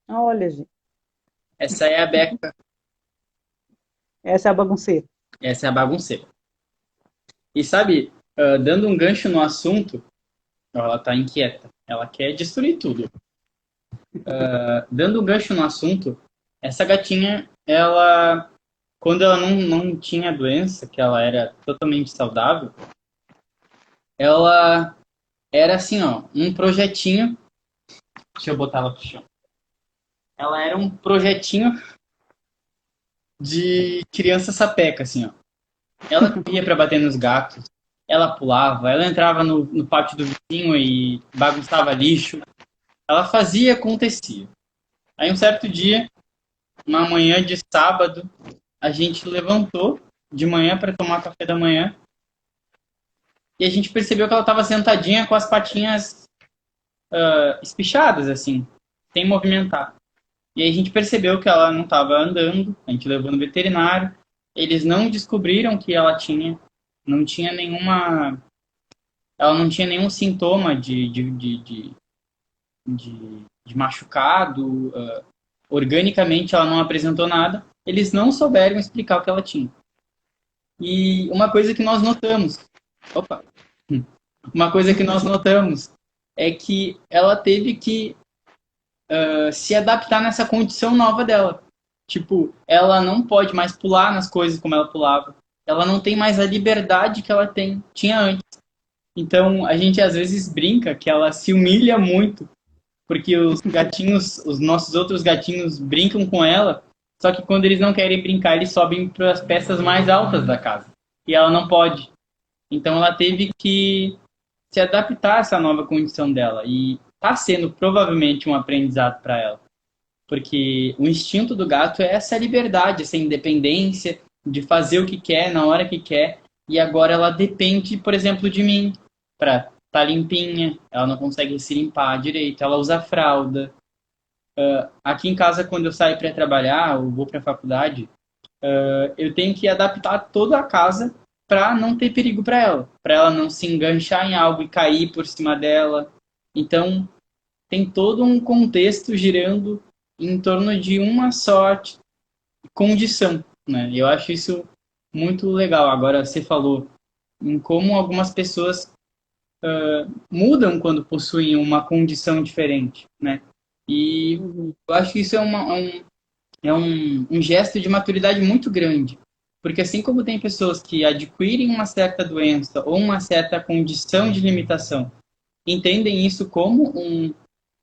Olha, gente, Essa é a Beca, essa é a bagunceira. essa é a bagunceira. E sabe, dando um gancho no assunto, ó, ela tá inquieta. Ela quer destruir tudo. Dando um gancho no assunto, essa gatinha, ela, quando ela não tinha doença, que ela era totalmente saudável, ela era assim, ó, um projetinho. Deixa eu botar ela pro chão. Ela era um projetinho de criança sapeca, assim, ó. Ela corria pra bater nos gatos, ela pulava, ela entrava no pátio do vizinho e bagunçava lixo. Ela fazia, acontecia. Aí um certo dia, uma manhã de sábado, a gente levantou de manhã para tomar café da manhã e a gente percebeu que ela estava sentadinha com as patinhas espichadas, assim, sem movimentar. E aí a gente percebeu que ela não estava andando, a gente levou no veterinário. Eles não descobriram que ela não tinha nenhuma, ela não tinha nenhum sintoma de machucado. Organicamente ela não apresentou nada. Eles não souberam explicar o que ela tinha. E uma coisa que nós notamos, opa, uma coisa que nós notamos é que ela teve que se adaptar nessa condição nova dela. Tipo, ela não pode mais pular nas coisas como ela pulava. Ela não tem mais a liberdade que ela tinha antes. Então, a gente às vezes brinca que ela se humilha muito, porque os gatinhos, os nossos outros gatinhos brincam com ela, só que quando eles não querem brincar, eles sobem para as peças mais altas da casa. E ela não pode. Então, ela teve que se adaptar a essa nova condição dela. E está sendo provavelmente um aprendizado para ela. Porque o instinto do gato é essa liberdade, essa independência de fazer o que quer na hora que quer. E agora ela depende, por exemplo, de mim para estar tá limpinha. Ela não consegue se limpar direito. Ela usa fralda. Aqui em casa, quando eu saio para trabalhar ou vou para a faculdade, eu tenho que adaptar toda a casa para não ter perigo para ela não se enganchar em algo e cair por cima dela. Então, tem todo um contexto girando em torno de uma só condição, né? Eu acho isso muito legal. Agora, você falou em como algumas pessoas mudam quando possuem uma condição diferente, né? E Uhum. eu acho que isso um gesto de maturidade muito grande. Porque assim como tem pessoas que adquirem uma certa doença ou uma certa condição de limitação, entendem isso como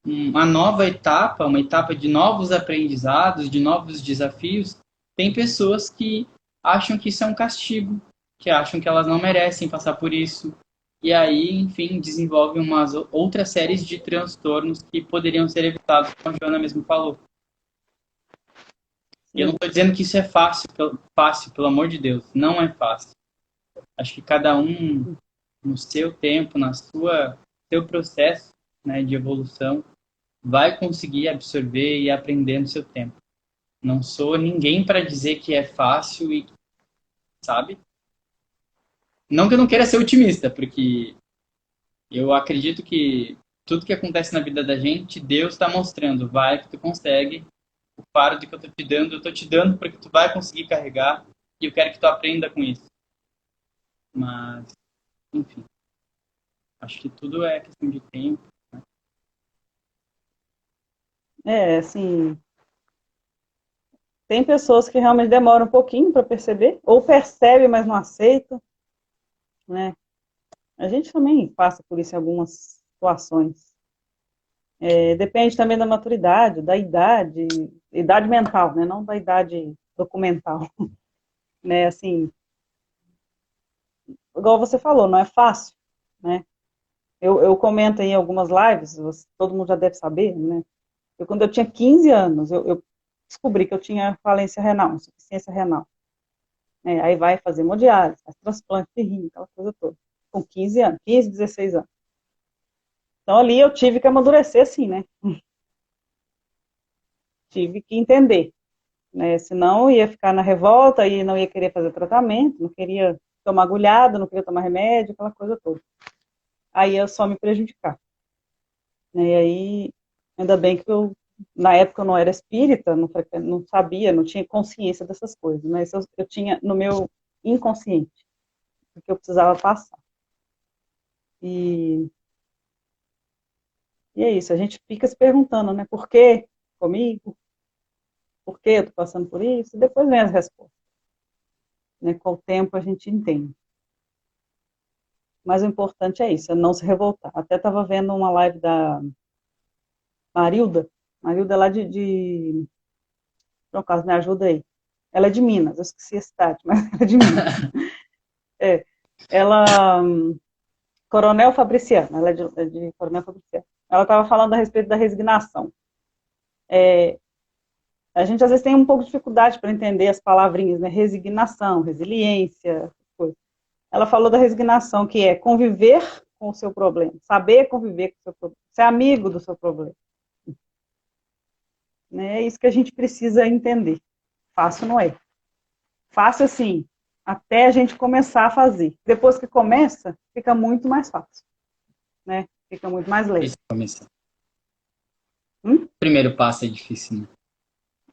uma nova etapa, uma etapa de novos aprendizados, de novos desafios, tem pessoas que acham que isso é um castigo, que acham que elas não merecem passar por isso. E aí, enfim, desenvolvem umas outras séries de transtornos que poderiam ser evitados, como a Joana mesmo falou. E eu não Sim. estou dizendo que isso é fácil, fácil, pelo amor de Deus. Não é fácil. Acho que cada um, no seu tempo, seu processo, né, de evolução, vai conseguir absorver e aprender no seu tempo. Não sou ninguém para dizer que é fácil e, sabe? Não que eu não queira ser otimista, porque eu acredito que tudo que acontece na vida da gente, Deus está mostrando, vai que tu consegue. O fardo que eu tô te dando porque tu vai conseguir carregar e eu quero que tu aprenda com isso. Mas, enfim, acho que tudo é questão de tempo. É, assim, tem pessoas que realmente demoram um pouquinho para perceber, ou percebe, mas não aceita, né? A gente também passa por isso em algumas situações. É, depende também da maturidade, da idade mental, né? Não da idade documental, né? Assim, igual você falou, não é fácil, né? Eu comento em algumas lives, todo mundo já deve saber, né? Quando eu tinha 15 anos, eu descobri que eu tinha falência renal, insuficiência renal. Né? Aí vai fazer hemodiálise, faz transplante de rim, aquela coisa toda. Com 15 anos, 15, 16 anos. Então ali eu tive que amadurecer assim, né? Tive que entender, né? Senão ia ficar na revolta e não ia querer fazer tratamento, não queria tomar agulhada, não queria tomar remédio, aquela coisa toda. Aí eu só me prejudicar. Né? E aí, ainda bem que eu Na época eu não era espírita, não sabia, não tinha consciência dessas coisas, mas eu tinha no meu inconsciente o que eu precisava passar. E, e é isso, a gente fica se perguntando, né, por que comigo? Por que eu estou passando por isso? E depois vem as respostas, né, com o tempo a gente entende. Mas o importante é isso, é não se revoltar. Até estava vendo uma live da Marilda é lá por acaso, me ajuda aí. Ela é de Minas, eu esqueci a cidade, mas ela é de Minas. É, ela, Coronel Fabriciano, ela é de Coronel Fabriciano. Ela estava falando a respeito da resignação. A gente às vezes tem um pouco de dificuldade para entender as palavrinhas, né? Resignação, resiliência, coisa. Ela falou da resignação, que é conviver com o seu problema, saber conviver com o seu problema, ser amigo do seu problema. Né? É isso que a gente precisa entender. Fácil não é. Fácil assim, até a gente começar a fazer. Depois que começa, fica muito mais fácil, né? Fica muito mais leve. Começar. O primeiro passo é difícil,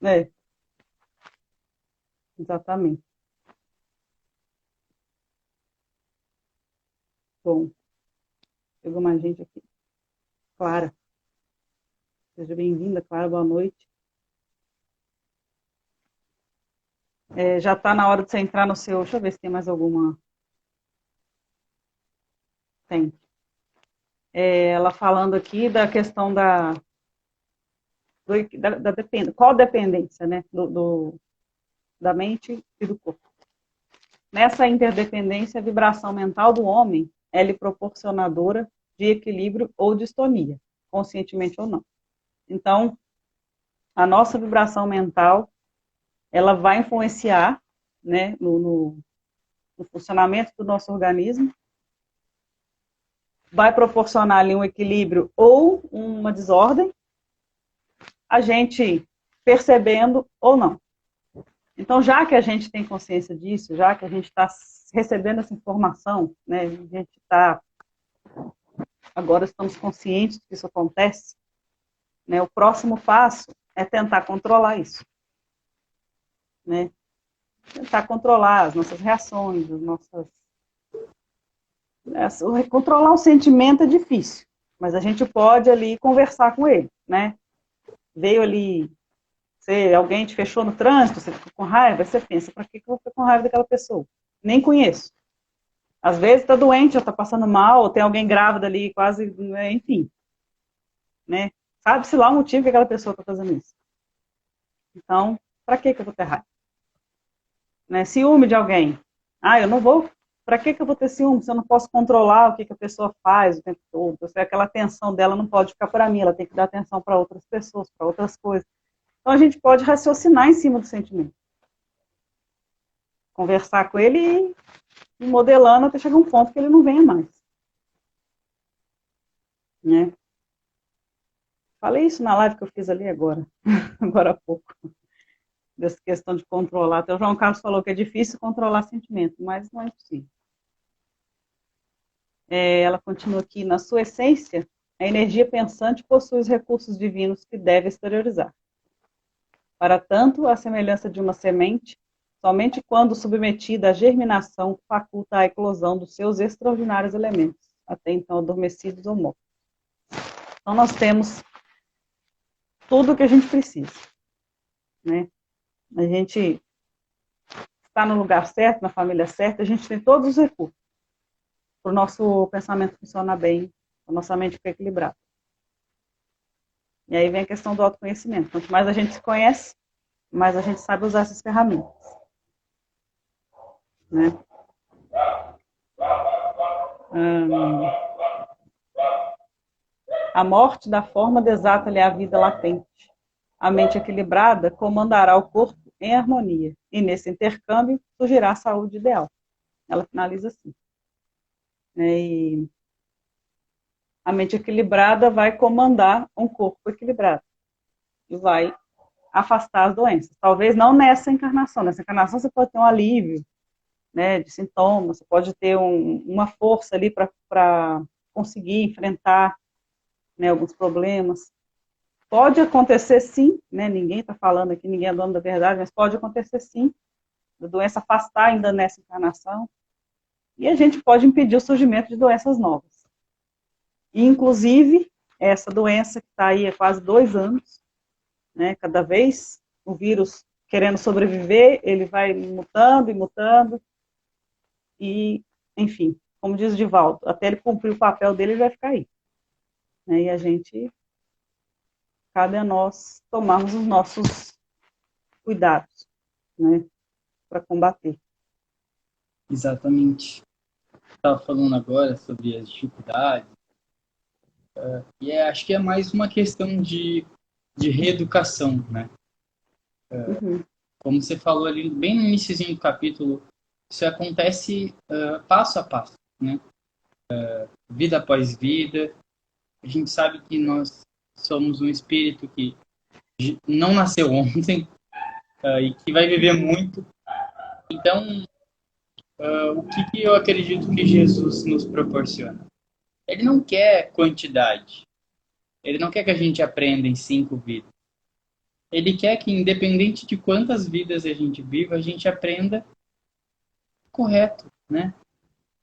né? É, exatamente. Bom, chegou mais gente aqui. Clara. Seja bem-vinda, Clara, boa noite. Já está na hora de você entrar no seu... Deixa eu ver se tem mais alguma... Tem. Ela falando aqui da questão da dependência. Qual dependência, né? Da mente e do corpo. Nessa interdependência, a vibração mental do homem é lhe proporcionadora de equilíbrio ou distonia, conscientemente ou não. Então, a nossa vibração mental, ela vai influenciar, né, no funcionamento do nosso organismo, vai proporcionar ali um equilíbrio ou uma desordem, a gente percebendo ou não. Então, já que a gente tem consciência disso, já que a gente está recebendo essa informação, né, a gente está, agora estamos conscientes que isso acontece, né, o próximo passo é tentar controlar isso, né, tentar controlar as nossas reações, controlar o sentimento é difícil, mas a gente pode ali conversar com ele, né, veio ali, alguém te fechou no trânsito, você ficou com raiva, você pensa, para que eu vou ficar com raiva daquela pessoa? Nem conheço. Às vezes está doente, ou está passando mal, ou tem alguém grávida ali, quase, enfim. Né? Sabe-se lá o motivo que aquela pessoa está fazendo isso. Então, para que eu vou ter raiva? Né? Ciúme de alguém. Eu não vou. Para que eu vou ter ciúme se eu não posso controlar o que a pessoa faz o tempo todo? Aquela atenção dela não pode ficar para mim, ela tem que dar atenção para outras pessoas, para outras coisas. Então, a gente pode raciocinar em cima do sentimento. Conversar com ele e modelando até chegar um ponto que ele não venha mais. Né? Falei isso na live que eu fiz ali agora há pouco. Dessa questão de controlar. Até o João Carlos falou que é difícil controlar sentimento, mas não é possível. Ela continua aqui, na sua essência, a energia pensante possui os recursos divinos que deve exteriorizar. Para tanto, a semelhança de uma semente, somente quando submetida à germinação, faculta a eclosão dos seus extraordinários elementos, até então adormecidos ou mortos. Então, nós temos tudo o que a gente precisa. Né? A gente está no lugar certo, na família certa, a gente tem todos os recursos para o nosso pensamento funcionar bem, para a nossa mente ficar equilibrada. E aí vem a questão do autoconhecimento. Quanto mais a gente se conhece, mais a gente sabe usar essas ferramentas. Né? A morte da forma desata-lhe a vida latente. A mente equilibrada comandará o corpo em harmonia, e nesse intercâmbio surgirá a saúde ideal. Ela finaliza assim. E a mente equilibrada vai comandar um corpo equilibrado e vai afastar as doenças. Talvez não nessa encarnação. Nessa encarnação você pode ter um alívio, né, de sintomas, você pode ter uma força ali para conseguir enfrentar, né, alguns problemas. pode acontecer sim, né? Ninguém está falando aqui, ninguém é dono da verdade, mas pode acontecer sim, da doença afastar ainda nessa encarnação, e a gente pode impedir o surgimento de doenças novas. E, inclusive, essa doença que está aí há quase 2 anos, né? Cada vez o vírus querendo sobreviver, ele vai mutando e mutando, e, enfim, como diz o Divaldo, até ele cumprir o papel dele, ele vai ficar aí. Né? E a gente, cabe a nós tomarmos os nossos cuidados, né, para combater. Exatamente. Estava falando agora sobre as dificuldades, e acho que é mais uma questão de reeducação, né? Uhum. Como você falou ali bem no iníciozinho do capítulo, isso acontece passo a passo, né? Vida após vida. A gente sabe que nós somos um espírito que não nasceu ontem e que vai viver muito. Então, o que eu acredito que Jesus nos proporciona? Ele não quer quantidade. Ele não quer que a gente aprenda em 5 vidas. Ele quer que, independente de quantas vidas a gente viva, a gente aprenda correto, né?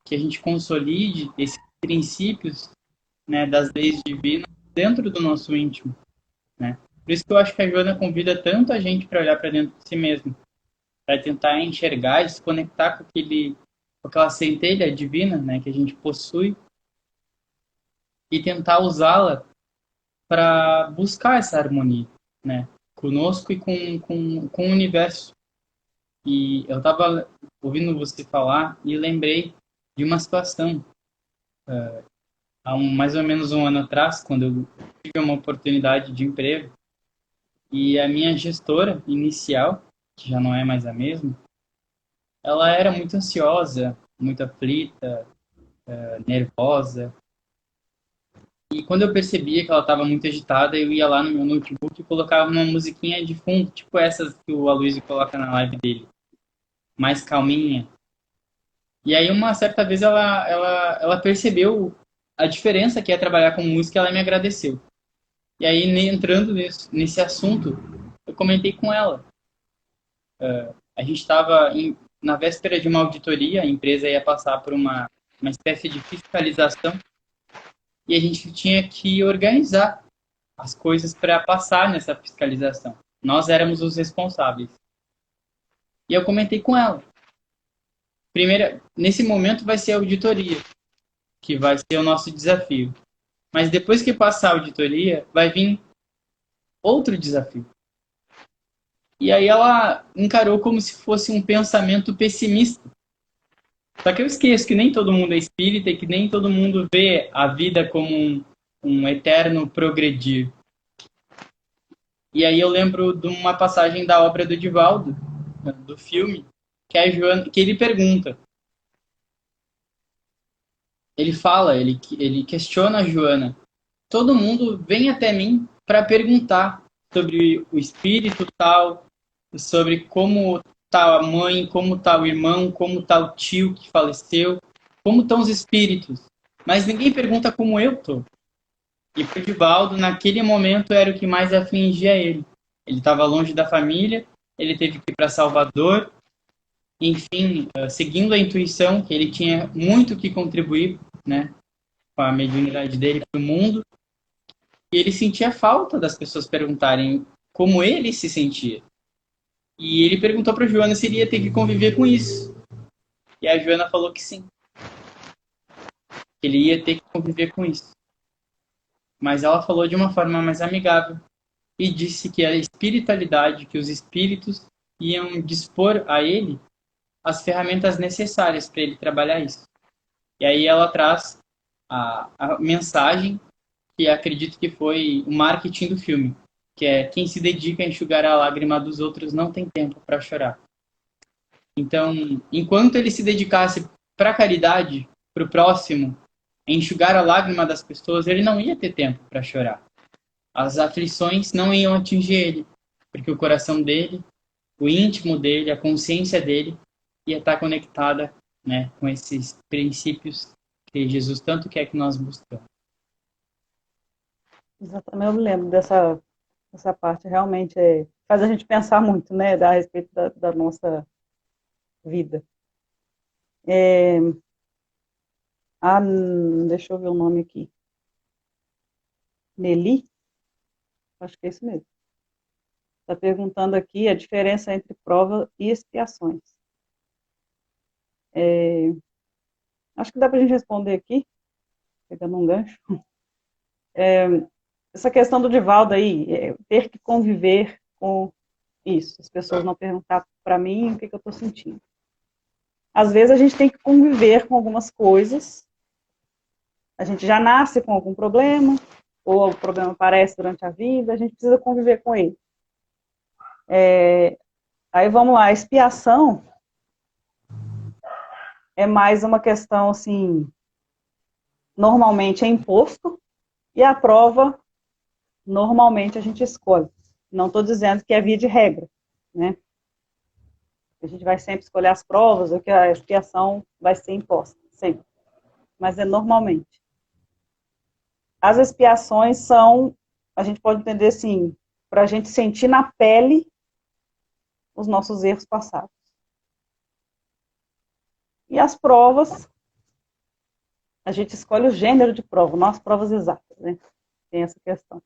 Que a gente consolide esses princípios, né, das leis divinas dentro do nosso íntimo, né? Por isso que eu acho que a Joana convida tanto a gente para olhar para dentro de si mesmo, para tentar enxergar e se conectar com aquela centelha divina, né, que a gente possui e tentar usá-la para buscar essa harmonia, né, conosco e com o universo. E eu estava ouvindo você falar e lembrei de uma situação há mais ou menos um ano atrás, quando eu tive uma oportunidade de emprego e a minha gestora inicial, que já não é mais a mesma, ela era muito ansiosa, muito aflita, nervosa. E quando eu percebia que ela estava muito agitada, eu ia lá no meu notebook e colocava uma musiquinha de fundo, tipo essas que o Aloysio coloca na live dele, mais calminha. E aí, uma certa vez, ela percebeu a diferença que é trabalhar com música e ela me agradeceu. E aí, entrando nesse assunto, eu comentei com ela. A gente estava na véspera de uma auditoria, a empresa ia passar por uma espécie de fiscalização e a gente tinha que organizar as coisas para passar nessa fiscalização. Nós éramos os responsáveis. E eu comentei com ela. Primeiro, nesse momento vai ser a auditoria, que vai ser o nosso desafio. Mas depois que passar a auditoria, vai vir outro desafio. E aí ela encarou como se fosse um pensamento pessimista. Só que eu esqueço que nem todo mundo é espírita e que nem todo mundo vê a vida como um eterno progredir. E aí eu lembro de uma passagem da obra do Divaldo, do filme, que a Joana, que ele pergunta. Ele fala, ele questiona a Joana. Todo mundo vem até mim para perguntar sobre o espírito tal, sobre como tá a mãe, como tá o irmão, como tá o tio que faleceu, como estão os espíritos. Mas ninguém pergunta como eu tô. E pro Divaldo, naquele momento, era o que mais afligia ele. Ele estava longe da família, ele teve que ir para Salvador, enfim, seguindo a intuição, que ele tinha muito que contribuir, né, com a mediunidade dele para o mundo, e ele sentia falta das pessoas perguntarem como ele se sentia. E ele perguntou para a Joana se ele ia ter que conviver com isso. E a Joana falou que sim. Ele ia ter que conviver com isso. Mas ela falou de uma forma mais amigável e disse que a espiritualidade, que os espíritos iam dispor a ele as ferramentas necessárias para ele trabalhar isso. E aí ela traz a mensagem que acredito que foi o marketing do filme, que é: quem se dedica a enxugar a lágrima dos outros não tem tempo para chorar. Então, enquanto ele se dedicasse para a caridade, para o próximo, a enxugar a lágrima das pessoas, ele não ia ter tempo para chorar. As aflições não iam atingir ele, porque o coração dele, o íntimo dele, a consciência dele ia estar conectada, né, com esses princípios que Jesus tanto quer que nós buscamos. Exatamente, eu me lembro dessa Essa parte realmente faz a gente pensar muito, né, a respeito da nossa vida. Deixa eu ver o nome aqui. Nelly? Acho que é isso mesmo. Está perguntando aqui a diferença entre prova e expiações. Acho que dá para a gente responder aqui, pegando um gancho. Essa questão do Divaldo aí, ter que conviver com isso, as pessoas não perguntar para mim o que eu estou sentindo. Às vezes a gente tem que conviver com algumas coisas, a gente já nasce com algum problema, ou o problema aparece durante a vida, a gente precisa conviver com ele. Aí vamos lá, a expiação é mais uma questão, assim, normalmente é imposto, e a prova, normalmente a gente escolhe. Não estou dizendo que é via de regra, né? A gente vai sempre escolher as provas, ou que a expiação vai ser imposta, sempre. Mas é normalmente. As expiações são, a gente pode entender assim, para a gente sentir na pele os nossos erros passados. E as provas, a gente escolhe o gênero de prova, não as provas exatas, né? Tem essa questão.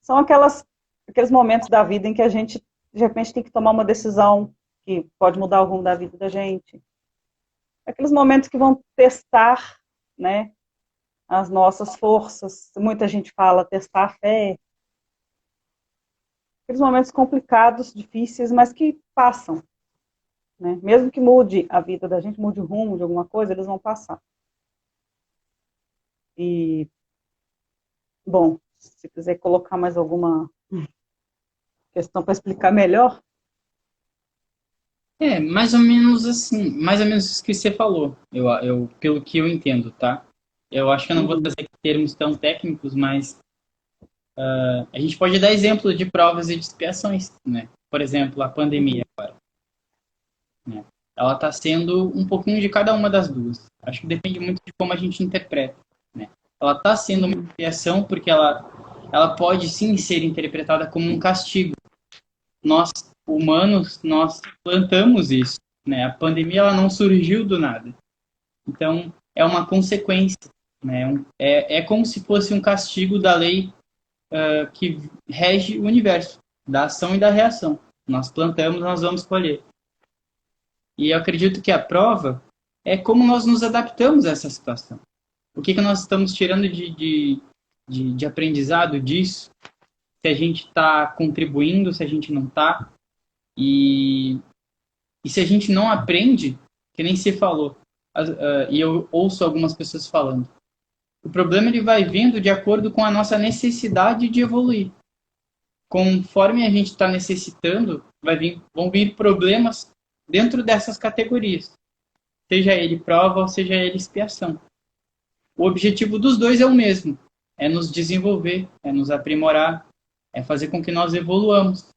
São aqueles momentos da vida em que a gente, de repente, tem que tomar uma decisão que pode mudar o rumo da vida da gente. Aqueles momentos que vão testar, né, as nossas forças. Muita gente fala testar a fé. Aqueles momentos complicados, difíceis, mas que passam. Né? Mesmo que mude a vida da gente, mude o rumo de alguma coisa, eles vão passar. E, bom, se quiser colocar mais alguma questão para explicar melhor. Mais ou menos assim, mais ou menos isso que você falou, pelo que eu entendo, tá? Eu acho que eu não vou trazer termos tão técnicos, mas a gente pode dar exemplo de provas e de expiações, né? Por exemplo, a pandemia agora. Né? Ela está sendo um pouquinho de cada uma das duas. Acho que depende muito de como a gente interpreta. Né? Ela está sendo uma expiação porque ela pode sim ser interpretada como um castigo. Nós, humanos, nós plantamos isso. Né? A pandemia ela não surgiu do nada. Então, é uma consequência. Né? É como se fosse um castigo da lei que rege o universo, da ação e da reação. Nós plantamos, nós vamos colher. E eu acredito que a prova é como nós nos adaptamos a essa situação. O que nós estamos tirando de aprendizado disso? Se a gente está contribuindo, se a gente não está. E se a gente não aprende, que nem se falou, e eu ouço algumas pessoas falando, o problema ele vai vindo de acordo com a nossa necessidade de evoluir. Conforme a gente está necessitando, vão vir problemas dentro dessas categorias. Seja ele prova ou seja ele expiação. O objetivo dos dois é o mesmo. É nos desenvolver, é nos aprimorar, é fazer com que nós evoluamos.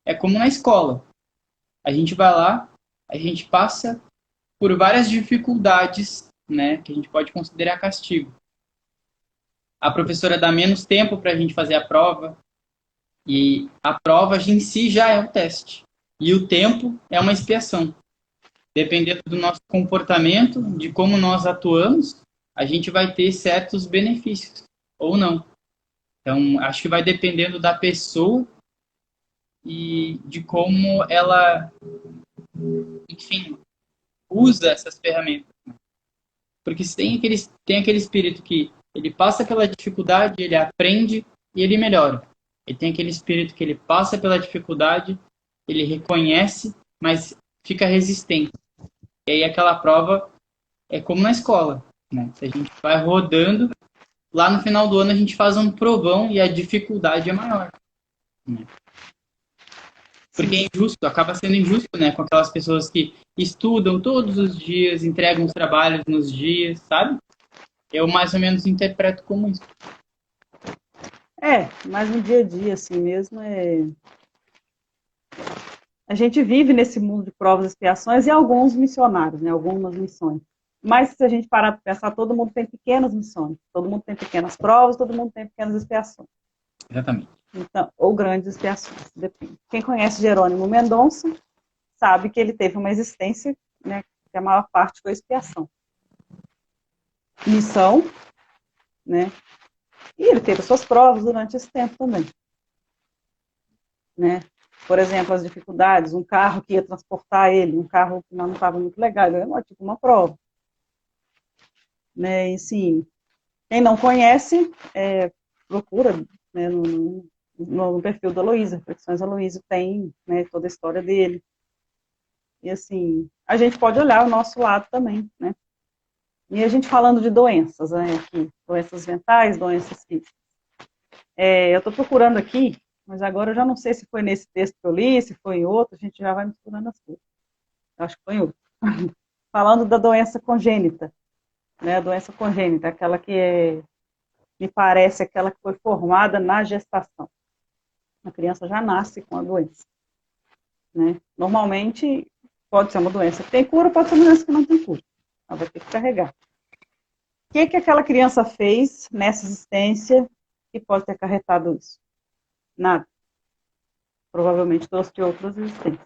É como na escola. A gente vai lá, a gente passa por várias dificuldades, né, que a gente pode considerar castigo. A professora dá menos tempo para a gente fazer a prova, e a prova em si já é um teste. E o tempo é uma expiação. Dependendo do nosso comportamento, de como nós atuamos, a gente vai ter certos benefícios, ou não. Então, acho que vai dependendo da pessoa e de como ela, enfim, usa essas ferramentas. Porque se tem aquele espírito que ele passa pela dificuldade, ele aprende e ele melhora. E tem aquele espírito que ele passa pela dificuldade, ele reconhece, mas fica resistente. E aí aquela prova é como na escola. Né? Se a gente vai rodando, lá no final do ano a gente faz um provão e a dificuldade é maior. Né? Porque é injusto, acaba sendo injusto, né? Com aquelas pessoas que estudam todos os dias, entregam os trabalhos nos dias, sabe? Eu mais ou menos interpreto como isso. Mas no dia a dia, assim mesmo, a gente vive nesse mundo de provas e expiações e alguns missionários, né? Algumas missões. Mas se a gente parar para pensar, todo mundo tem pequenas missões, todo mundo tem pequenas provas, todo mundo tem pequenas expiações. Exatamente. Então, ou grandes expiações, depende. Quem conhece Jerônimo Mendonça sabe que ele teve uma existência, né, que a maior parte foi expiação. Missão, né, e ele teve suas provas durante esse tempo também, né. Por exemplo, as dificuldades, um carro que ia transportar ele, um carro que não estava muito legal, ele era tipo uma prova, né, e sim, quem não conhece, procura, né, no perfil da Aloysio, Reflexões Aloysio tem, né, toda a história dele. E assim, a gente pode olhar o nosso lado também, né? E a gente falando de doenças, né, aqui, doenças mentais, doenças físicas. Eu estou procurando aqui, mas agora eu já não sei se foi nesse texto que eu li, se foi em outro, a gente já vai misturando as coisas. Eu acho que foi em outro. Falando da doença congênita, né, a doença congênita, aquela que me parece aquela que foi formada na gestação. A criança já nasce com a doença, né? Normalmente, pode ser uma doença que tem cura, pode ser uma doença que não tem cura. Ela vai ter que carregar. O que aquela criança fez nessa existência que pode ter acarretado isso? Nada. Provavelmente trouxe outras existências.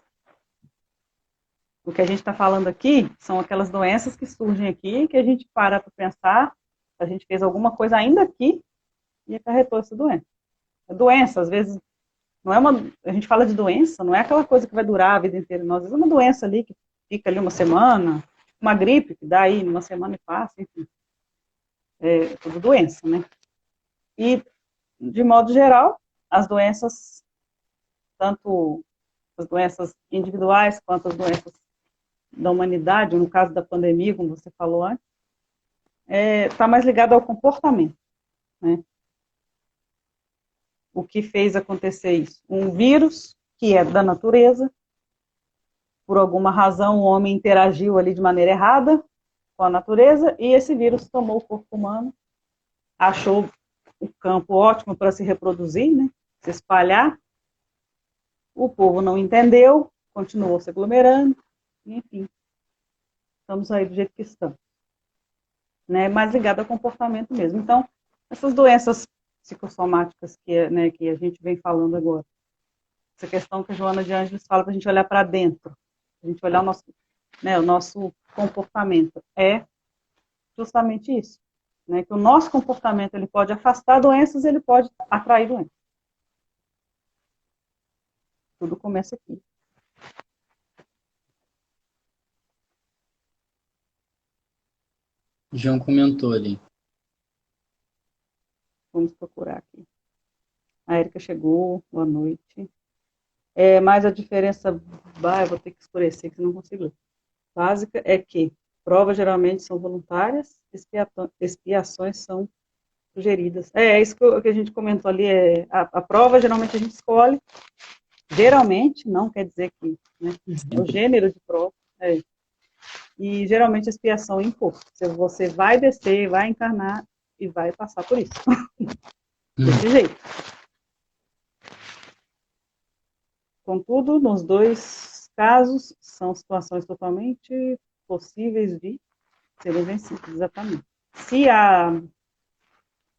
O que a gente está falando aqui são aquelas doenças que surgem aqui, que a gente para pensar, a gente fez alguma coisa ainda aqui e acarretou essa doença. A doença, às vezes, não é uma. A gente fala de doença, não é aquela coisa que vai durar a vida inteira. Não, às vezes é uma doença ali que fica ali uma semana, uma gripe que dá aí uma semana e passa, enfim. É tudo doença, né? E, de modo geral, as doenças, tanto as doenças individuais quanto as doenças da humanidade, no caso da pandemia, como você falou antes, está mais ligado ao comportamento, né? O que fez acontecer isso? Um vírus que é da natureza, por alguma razão o homem interagiu ali de maneira errada com a natureza e esse vírus tomou o corpo humano, achou o campo ótimo para se reproduzir, né? Se espalhar. O povo não entendeu, continuou se aglomerando, enfim, estamos aí do jeito que estamos, né? Mais ligado ao comportamento mesmo. Então, essas doenças psicossomáticas né, que a gente vem falando agora, essa questão que a Joana de Ângeles fala para a gente olhar para dentro, a gente olhar o nosso comportamento, é justamente isso, né? Que o nosso comportamento ele pode afastar doenças, ele pode atrair doenças. Tudo começa aqui. João comentou ali. Vamos procurar aqui. A Érica chegou, boa noite. Mas a diferença, eu vou ter que escurecer, que não consigo ler. Básica é que provas geralmente são voluntárias, expiações são sugeridas. Isso que a gente comentou ali, a prova geralmente a gente escolhe, geralmente, não quer dizer que, né, o gênero de prova, e geralmente a expiação é imposto. Você vai descer, vai encarnar e vai passar por isso. Desse jeito. Contudo, nos dois casos, são situações totalmente possíveis de serem vencidas, exatamente. Se a...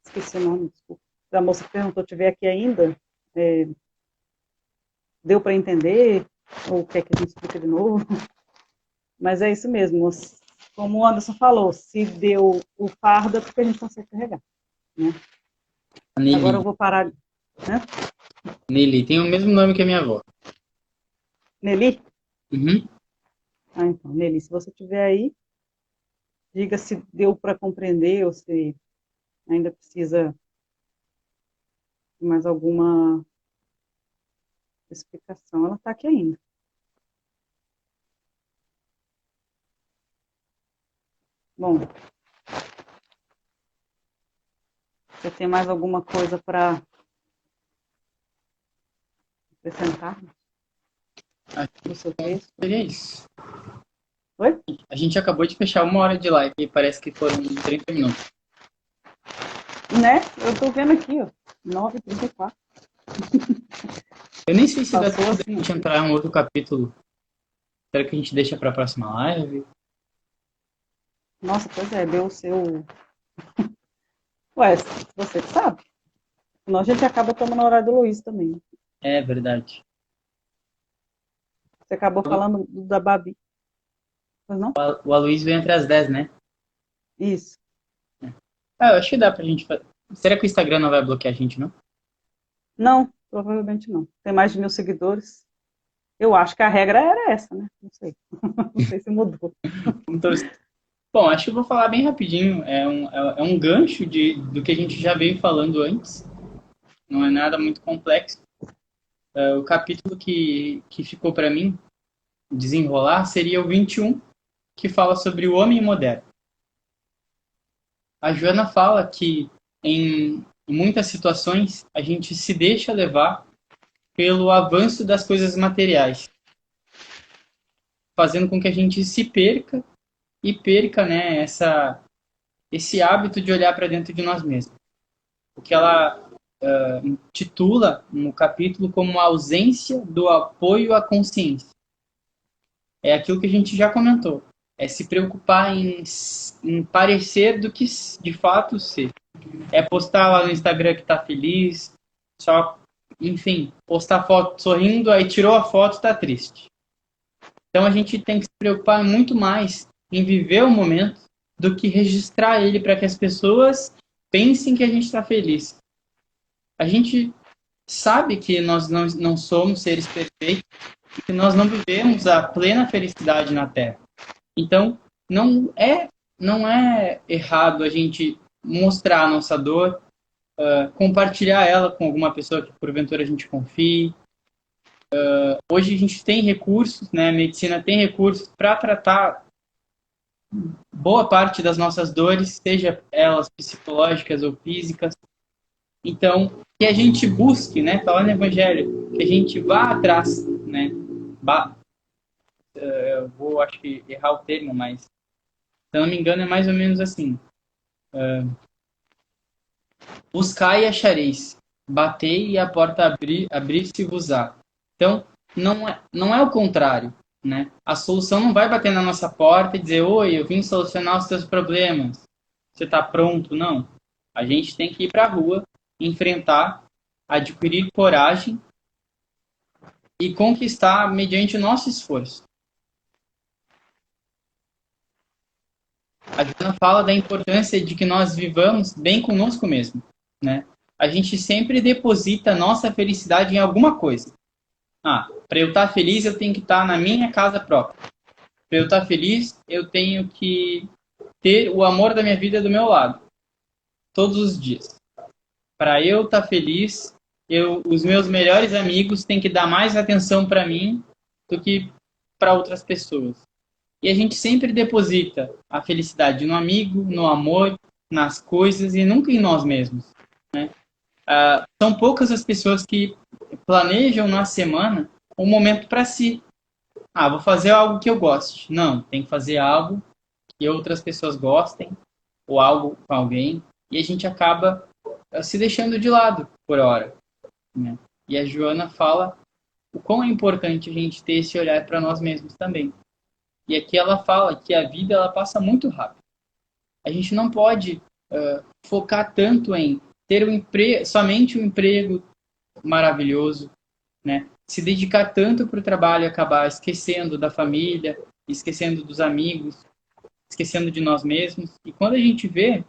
Esqueci o nome, desculpa. A moça que perguntou, estiver aqui ainda, deu para entender, ou quer que a gente explique de novo? Mas é isso mesmo. Como o Anderson falou, se deu o fardo é porque a gente consegue carregar, né? Agora eu vou parar, né? Nelly, tem o mesmo nome que a minha avó. Nelly? Uhum. Então, Nelly, se você estiver aí, diga se deu para compreender ou se ainda precisa de mais alguma explicação. Ela está aqui ainda. Bom, você tem mais alguma coisa para acrescentar no seu texto? Seria isso. Oi? A gente acabou de fechar 1 hora de live e parece que foram 30 minutos. Né? Eu estou vendo aqui, ó, 9h34. Eu nem sei se dá tempo assim, a gente entrar em um outro capítulo. Será que a gente deixa para a próxima live? Nossa, pois é, deu o seu... Ué, você que sabe. Senão a gente acaba tomando o horário do Luiz também. É verdade. Você acabou falando da Babi, pois não? O Aloysio vem entre as 10, né? Isso. Ah, eu acho que dá pra gente fazer. Será que o Instagram não vai bloquear a gente, não? Não, provavelmente não. Tem mais de 1.000 seguidores. Eu acho que a regra era essa, né? Não sei. Não sei se mudou. Vamos torcer. Bom, acho que eu vou falar bem rapidinho. É um gancho do que a gente já veio falando antes. Não é nada muito complexo. O capítulo que ficou para mim desenrolar seria o 21, que fala sobre o homem moderno. A Joana fala que em muitas situações a gente se deixa levar pelo avanço das coisas materiais, fazendo com que a gente se perca e perca, né, esse hábito de olhar para dentro de nós mesmos. O que ela titula no capítulo como a ausência do apoio à consciência. É aquilo que a gente já comentou. É se preocupar em parecer do que de fato ser. É postar lá no Instagram que tá feliz, só, enfim, postar foto sorrindo, aí tirou a foto, tá triste. Então a gente tem que se preocupar muito mais em viver o momento do que registrar ele para que as pessoas pensem que a gente está feliz. A gente sabe que nós não somos seres perfeitos e que nós não vivemos a plena felicidade na Terra. Então, não é errado a gente mostrar a nossa dor, compartilhar ela com alguma pessoa que porventura a gente confie. Hoje a gente tem recursos, né? A medicina tem recursos para tratar boa parte das nossas dores, seja elas psicológicas ou físicas. Então, que a gente busque, né? Tá lá no Evangelho, que a gente vá atrás, né? Eu vou, acho que, errar o termo, mas se eu não me engano é mais ou menos assim. Buscai e achareis. Batei e a porta abrir-se-vos-á. Então, não é o contrário, né? A solução não vai bater na nossa porta e dizer, oi, eu vim solucionar os teus problemas. Você está pronto? Não. A gente tem que ir para a rua, enfrentar, adquirir coragem e conquistar mediante o nosso esforço. A Joana fala da importância de que nós vivamos bem conosco mesmo, né? A gente sempre deposita a nossa felicidade em alguma coisa. Para eu estar feliz, eu tenho que estar na minha casa própria. Para eu estar feliz, eu tenho que ter o amor da minha vida do meu lado, todos os dias. Para eu estar feliz, os meus melhores amigos têm que dar mais atenção para mim do que para outras pessoas. E a gente sempre deposita a felicidade no amigo, no amor, nas coisas e nunca em nós mesmos, né? São poucas as pessoas que planejam na semana um momento para si. Vou fazer algo que eu goste. Não, tem que fazer algo que outras pessoas gostem ou algo com alguém e a gente acaba se deixando de lado por hora, né? E a Joana fala o quão é importante a gente ter esse olhar para nós mesmos também. E aqui ela fala que a vida ela passa muito rápido. A gente não pode focar tanto em ter somente um emprego maravilhoso, né? Se dedicar tanto para o trabalho e acabar esquecendo da família, esquecendo dos amigos, esquecendo de nós mesmos. E quando a gente vê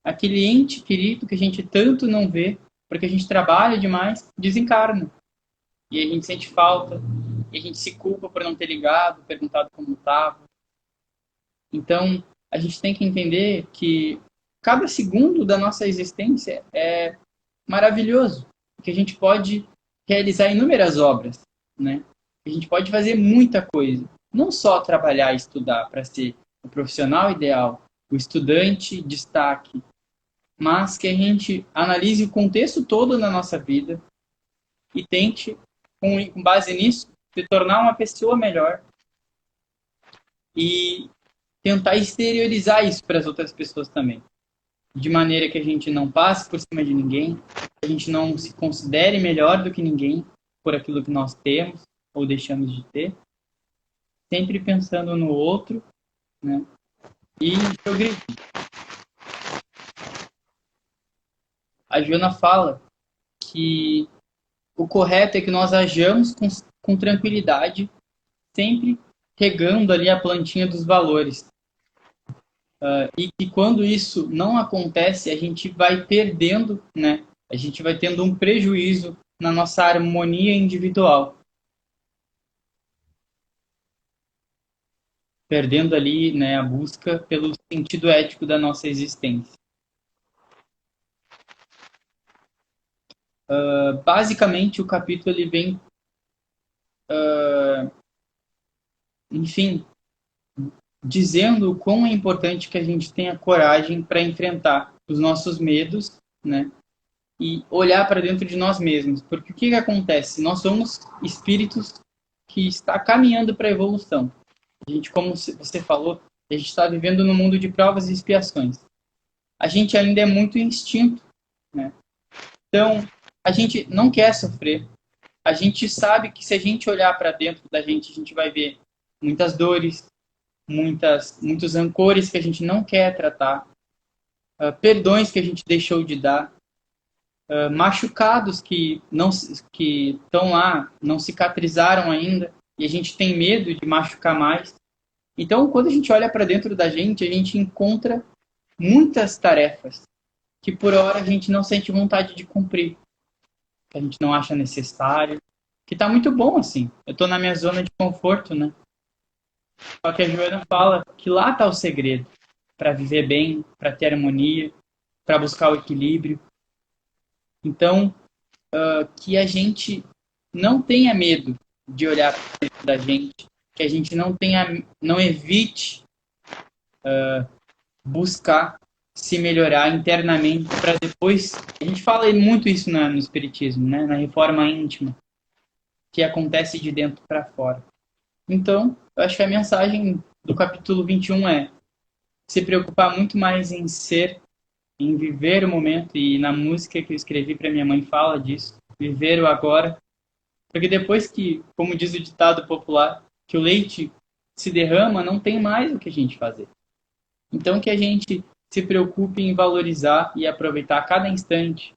aquele ente querido que a gente tanto não vê, porque a gente trabalha demais, desencarna. E a gente sente falta, e a gente se culpa por não ter ligado, perguntado como estava. Então, a gente tem que entender que cada segundo da nossa existência é maravilhoso, que a gente pode realizar inúmeras obras, né? A gente pode fazer muita coisa, não só trabalhar e estudar para ser o profissional ideal, o estudante destaque, mas que a gente analise o contexto todo na nossa vida e tente, com base nisso, se tornar uma pessoa melhor e tentar exteriorizar isso para as outras pessoas também. De maneira que a gente não passe por cima de ninguém, que a gente não se considere melhor do que ninguém por aquilo que nós temos ou deixamos de ter, sempre pensando no outro, né? E progredir. A Joana fala que o correto é que nós hajamos com tranquilidade, sempre regando ali a plantinha dos valores. E que quando isso não acontece, a gente vai perdendo, né? A gente vai tendo um prejuízo na nossa harmonia individual. Perdendo ali, né, a busca pelo sentido ético da nossa existência. Basicamente, o capítulo ele vem, enfim, dizendo o quão é importante que a gente tenha coragem para enfrentar os nossos medos, né? E olhar para dentro de nós mesmos. Porque o que, que acontece? Nós somos espíritos que está caminhando para a evolução. A gente, como você falou, a gente está vivendo num mundo de provas e expiações. A gente ainda é muito instinto, né? Então, a gente não quer sofrer. A gente sabe que se a gente olhar para dentro da gente, a gente vai ver muitas dores, muitos rancores que a gente não quer tratar, perdões que a gente deixou de dar, machucados que estão lá, não cicatrizaram ainda, e a gente tem medo de machucar mais. Então, quando a gente olha para dentro da gente, a gente encontra muitas tarefas que por hora a gente não sente vontade de cumprir, que a gente não acha necessário, que tá muito bom assim. Eu tô na minha zona de conforto, né? Só que a Joana fala que lá tá o segredo para viver bem, para ter harmonia, para buscar o equilíbrio. Então, que a gente não tenha medo de olhar para dentro da gente, que a gente não evite buscar se melhorar internamente para depois. A gente fala muito isso no Espiritismo, né? Na reforma íntima, que acontece de dentro para fora. Então, eu acho que a mensagem do capítulo 21 é se preocupar muito mais em ser, em viver o momento, e na música que eu escrevi para minha mãe fala disso, viver o agora, porque depois que, como diz o ditado popular, que o leite se derrama, não tem mais o que a gente fazer. Então que a gente se preocupe em valorizar e aproveitar cada instante,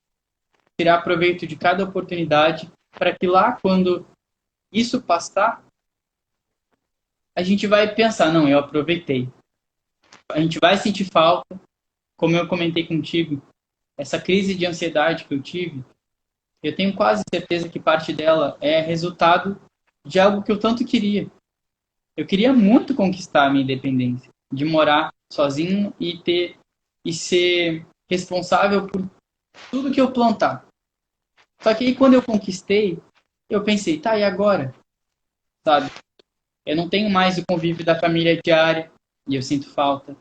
tirar proveito de cada oportunidade, para que lá, quando isso passar, a gente vai pensar, não, eu aproveitei. A gente vai sentir falta, como eu comentei contigo, essa crise de ansiedade que eu tive, eu tenho quase certeza que parte dela é resultado de algo que eu tanto queria. Eu queria muito conquistar a minha independência, de morar sozinho e ser responsável por tudo que eu plantar. Só que aí quando eu conquistei, eu pensei, tá, e agora? Sabe? Eu não tenho mais o convívio da família diária e eu sinto falta.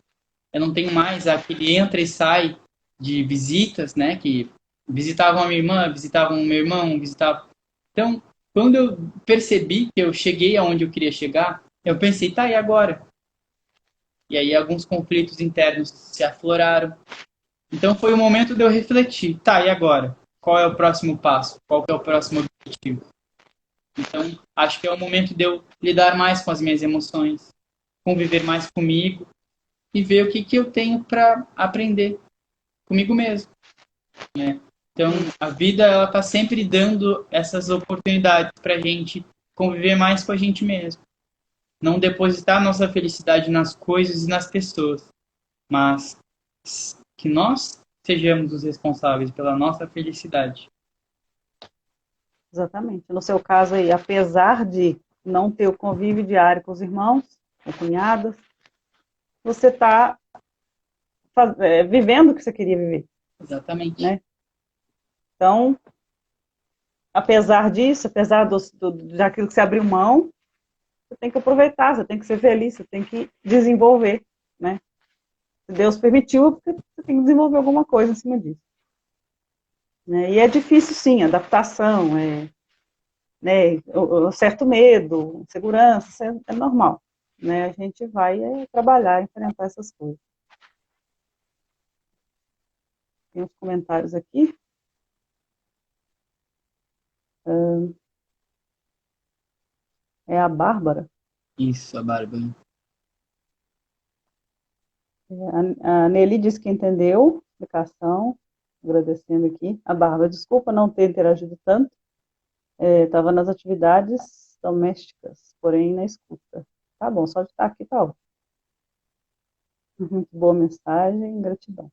Eu não tenho mais aquele entra e sai de visitas, né? Que visitavam a minha irmã, visitavam o meu irmão, visitavam. Então, quando eu percebi que eu cheguei aonde eu queria chegar, eu pensei, tá, e agora? E aí alguns conflitos internos se afloraram. Então foi o momento de eu refletir, tá, e agora? Qual é o próximo passo? Qual é o próximo objetivo? Então, acho que é o momento de eu lidar mais com as minhas emoções, conviver mais comigo e ver o que, que eu tenho para aprender comigo mesmo, né? Então, a vida ela está sempre dando essas oportunidades para a gente conviver mais com a gente mesmo. Não depositar nossa felicidade nas coisas e nas pessoas, mas que nós sejamos os responsáveis pela nossa felicidade. Exatamente. No seu caso aí, apesar de não ter o convívio diário com os irmãos, com cunhadas, você está vivendo o que você queria viver, Exatamente. né? Então, apesar disso, apesar daquilo que você abriu mão, você tem que aproveitar, você tem que ser feliz, você tem que desenvolver, né? Se Deus permitiu, porque você tem que desenvolver alguma coisa em cima disso. Né? E é difícil, sim, adaptação, né, um certo medo, segurança, isso é normal. Né? A gente vai trabalhar, enfrentar essas coisas. Tem uns comentários aqui. É a Bárbara. Isso, a Bárbara. A Nelly disse que entendeu a explicação. agradecendo aqui. A Bárbara, desculpa não ter interagido tanto. Estava nas atividades domésticas, porém na escuta. Tá bom, só de estar aqui tá ótimo. Muito boa mensagem, gratidão.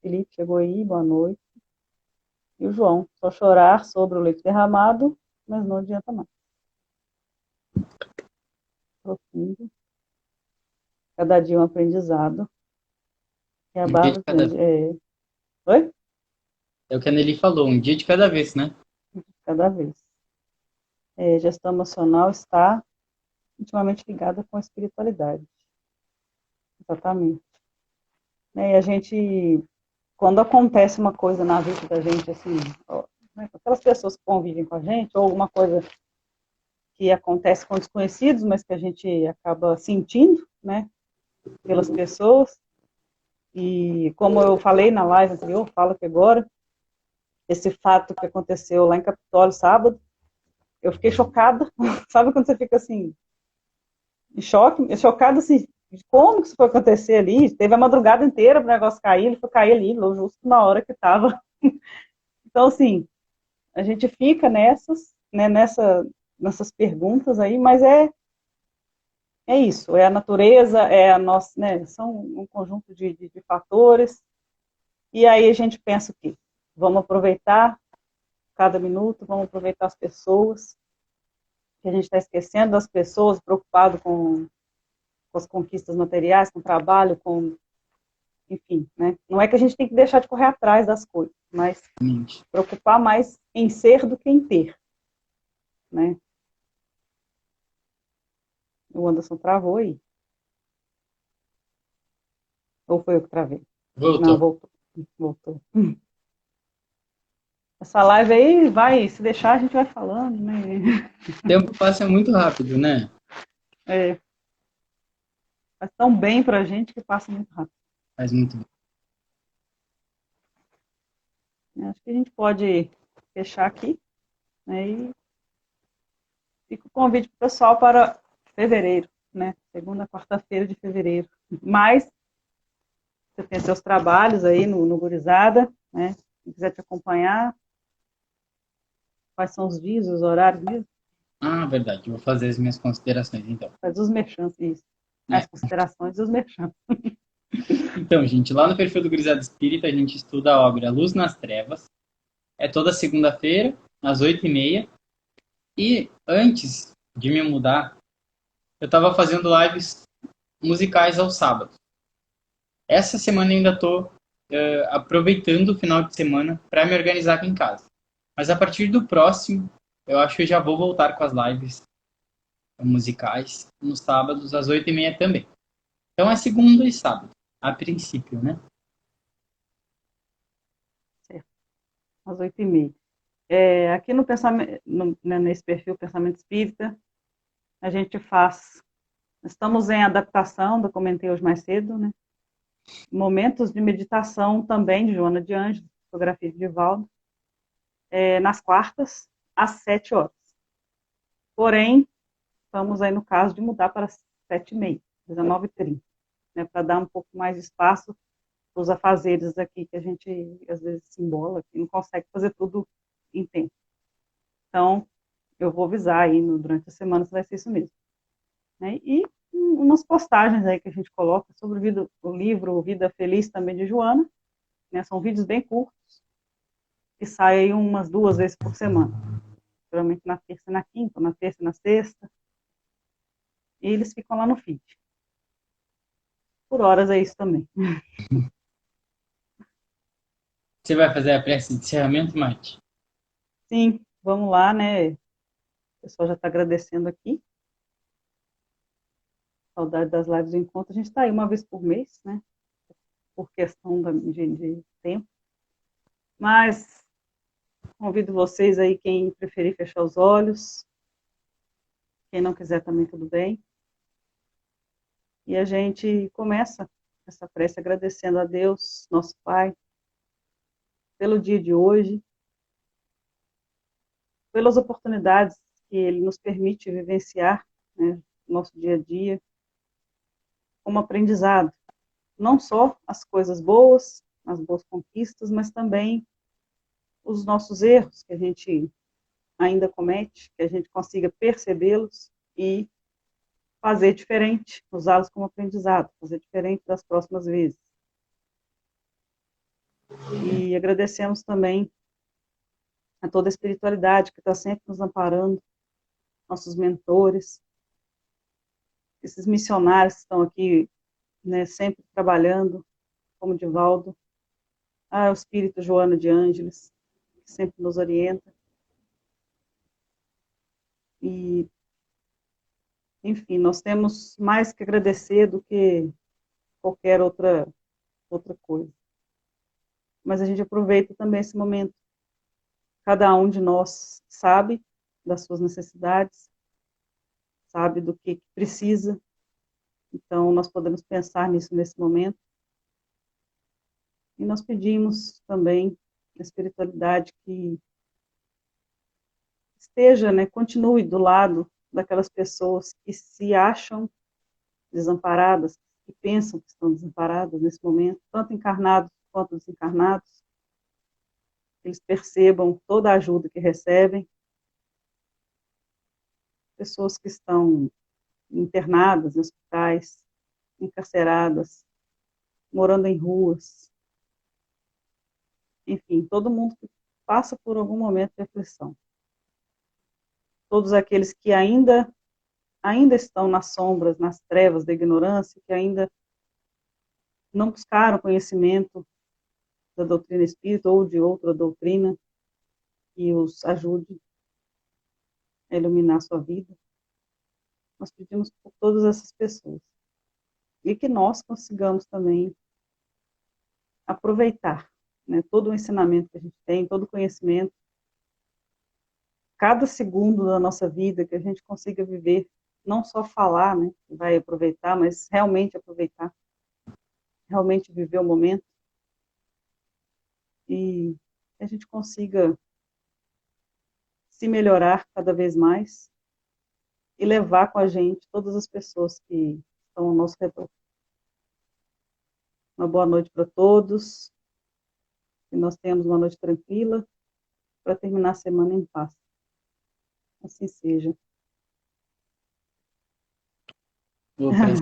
Felipe chegou aí, boa noite. E o João, só chorar sobre o leite derramado, mas não adianta mais. Profundo. Cada dia um aprendizado. E a Um dia de Bárbara, cada vez. oi? É o que a Nelly falou, um dia de cada vez, né? Cada vez. Gestão emocional está intimamente ligada com a espiritualidade. Exatamente. E a gente, quando acontece uma coisa na vida da gente, assim, né, aquelas pessoas que convivem com a gente, ou alguma coisa que acontece com desconhecidos, mas que a gente acaba sentindo, né, pelas pessoas, e como eu falei na live anterior, falo aqui agora, esse fato que aconteceu lá em Capitólio sábado, eu fiquei chocada, sabe quando você fica assim, em choque, chocada assim, de como que isso foi acontecer ali, teve a madrugada inteira para o negócio cair, ele foi cair ali, justo na hora que estava. Então, assim, a gente fica nessas, né, nessas perguntas aí, mas é isso, é a natureza, é a nossa, né, são um conjunto de fatores, e aí a gente pensa o quê? Vamos aproveitar cada minuto, vamos aproveitar as pessoas, que a gente está esquecendo das pessoas, preocupado com as conquistas materiais, com o trabalho, com, enfim, né? Não é que a gente tem que deixar de correr atrás das coisas, mas preocupar mais em ser do que em ter, né? O Anderson travou aí. Ou foi eu que travei? Não, Voltou. voltou. Essa live aí vai, se deixar, a gente vai falando, né? O tempo passa muito rápido, né? Faz tão bem pra gente que passa muito rápido. Faz muito bem. Acho que a gente pode fechar aqui, né? E fica o convite pro pessoal para fevereiro, né? Segunda, quarta-feira de fevereiro. Mas você tem seus trabalhos aí no Gurizada, né? Se quiser te acompanhar, quais são os dias, os horários mesmo? Ah, verdade. Vou fazer as minhas considerações, então. Faz os merchants, isso. As É. considerações e os merchants. Então, gente, lá no perfil do Gurizada Espírita, a gente estuda a obra Luz nas Trevas. É toda segunda-feira, às 8h30. E antes de me mudar, eu estava fazendo lives musicais aos sábados. Essa semana ainda estou aproveitando o final de semana para me organizar aqui em casa. Mas a partir do próximo, eu acho que eu já vou voltar com as lives musicais nos sábados às 8h30 também. Então é segunda e sábado, a princípio, né? Certo. Às 8h30. Aqui no pensamento, né, nesse perfil Pensamento Espírita, a gente faz. Estamos em adaptação, eu comentei hoje mais cedo, né? Momentos de meditação também de Joana de Ângeles, fotografia de Divaldo, nas quartas, às 7 horas. Porém, estamos aí no caso de mudar para 7h30, 19h30, né, para dar um pouco mais de espaço para os afazeres aqui, que a gente às vezes se embola, que não consegue fazer tudo em tempo. Então, eu vou avisar aí durante a semana se vai ser isso mesmo. Né? E umas postagens aí que a gente coloca sobre o livro Vida Feliz também de Joana, né? São vídeos bem curtos, que saem umas 2 vezes por semana. Geralmente na terça e na quinta, na terça e na sexta. E eles ficam lá no feed. Por horas é isso também. Você vai fazer a prece de encerramento, Mate? Sim, vamos lá, né? O pessoal já está agradecendo aqui. Saudade das lives do encontro. A gente está aí uma vez por mês, né? Por questão de tempo. Mas convido vocês aí, quem preferir fechar os olhos. Quem não quiser também, tudo bem. E a gente começa essa prece agradecendo a Deus, nosso Pai, pelo dia de hoje, pelas oportunidades que Ele nos permite vivenciar, né, no nosso dia a dia, como aprendizado. Não só as coisas boas, as boas conquistas, mas também os nossos erros que a gente ainda comete, que a gente consiga percebê-los e fazer diferente, usá-los como aprendizado, fazer diferente das próximas vezes. E agradecemos também a toda a espiritualidade que está sempre nos amparando, nossos mentores, esses missionários que estão aqui, né, sempre trabalhando, como Divaldo, o espírito Joana de Ângeles, que sempre nos orienta. E, enfim, nós temos mais que agradecer do que qualquer outra coisa. Mas a gente aproveita também esse momento. Cada um de nós sabe das suas necessidades, sabe do que precisa. Então, nós podemos pensar nisso nesse momento. E nós pedimos também a espiritualidade que esteja, né, continue do lado daquelas pessoas que se acham desamparadas, que pensam que estão desamparadas nesse momento, tanto encarnados quanto desencarnados, que eles percebam toda a ajuda que recebem, pessoas que estão internadas em hospitais, encarceradas, morando em ruas, enfim, todo mundo que passa por algum momento de aflição. Todos aqueles que ainda estão nas sombras, nas trevas da ignorância, que ainda não buscaram conhecimento da doutrina espírita ou de outra doutrina que os ajude a iluminar a sua vida. Nós pedimos por todas essas pessoas. E que nós consigamos também aproveitar, né, todo o ensinamento que a gente tem, todo o conhecimento, cada segundo da nossa vida que a gente consiga viver, não só falar, né, que vai aproveitar, mas realmente aproveitar, realmente viver o momento, e a gente consiga se melhorar cada vez mais e levar com a gente todas as pessoas que estão ao nosso redor. Uma boa noite para todos, que nós tenhamos uma noite tranquila, para terminar a semana em paz. Assim seja.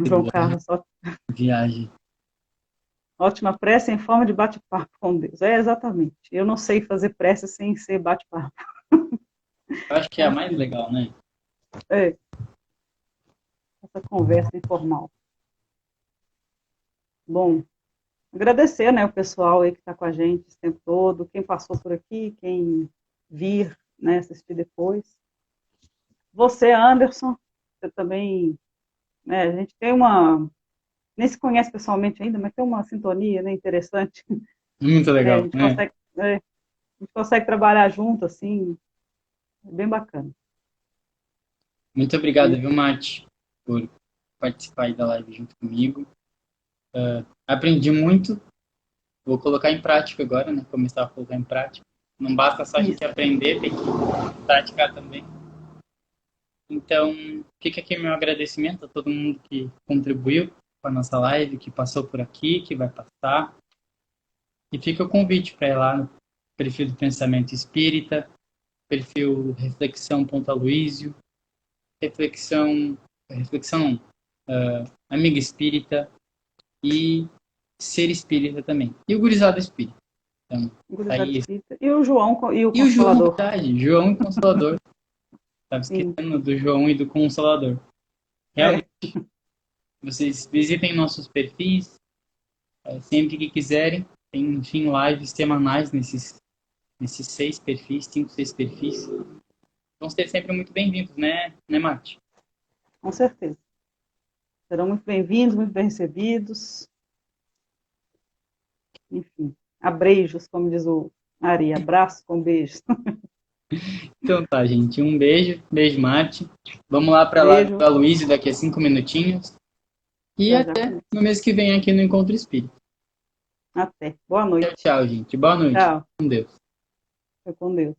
João Carlos, viagem. Ótima prece em forma de bate-papo com Deus. Exatamente. Eu não sei fazer prece sem ser bate-papo. Eu acho que é a mais legal, né? Essa conversa informal. Bom, agradecer, né, o pessoal aí que está com a gente esse tempo todo, quem passou por aqui, quem vir, né, assistir depois. Você, Anderson, você também, né, a gente tem nem se conhece pessoalmente ainda, mas tem uma sintonia, né, interessante. Muito legal, a gente consegue trabalhar junto, assim, é bem bacana. Muito obrigado, viu, Mati, por participar aí da live junto comigo. Aprendi muito, vou colocar em prática agora, né, começar a colocar em prática. Não basta só a gente aprender, tem que praticar também. Então, fica aqui meu agradecimento a todo mundo que contribuiu com a nossa live, que passou por aqui, que vai passar. E fica o convite para ir lá no perfil do Pensamento Espírita, perfil Reflexão.Aloísio, Amiga Espírita e Ser Espírita também. E o Gurizada Espírita. Então, aí... Espírita. E o João e o Consolador. João, verdade, João e Consolador. Estava esquecendo do João e do Consolador. Realmente, vocês visitem nossos perfis sempre que quiserem. Tem, enfim, lives semanais nesses 6 perfis, 5, 6 perfis. Vão ser sempre muito bem-vindos, né, Mati? Com certeza. Serão muito bem-vindos, muito bem recebidos. Enfim, abreijos, como diz o Ari, abraço com beijos. Então tá, gente. Um beijo. Beijo, Mati. Vamos lá para lá com a Luísa daqui a 5 minutinhos. E até no mês que vem aqui no Encontro Espírita. Até. Boa noite. Tchau, gente. Boa noite. Tchau. Com Deus. Foi com Deus.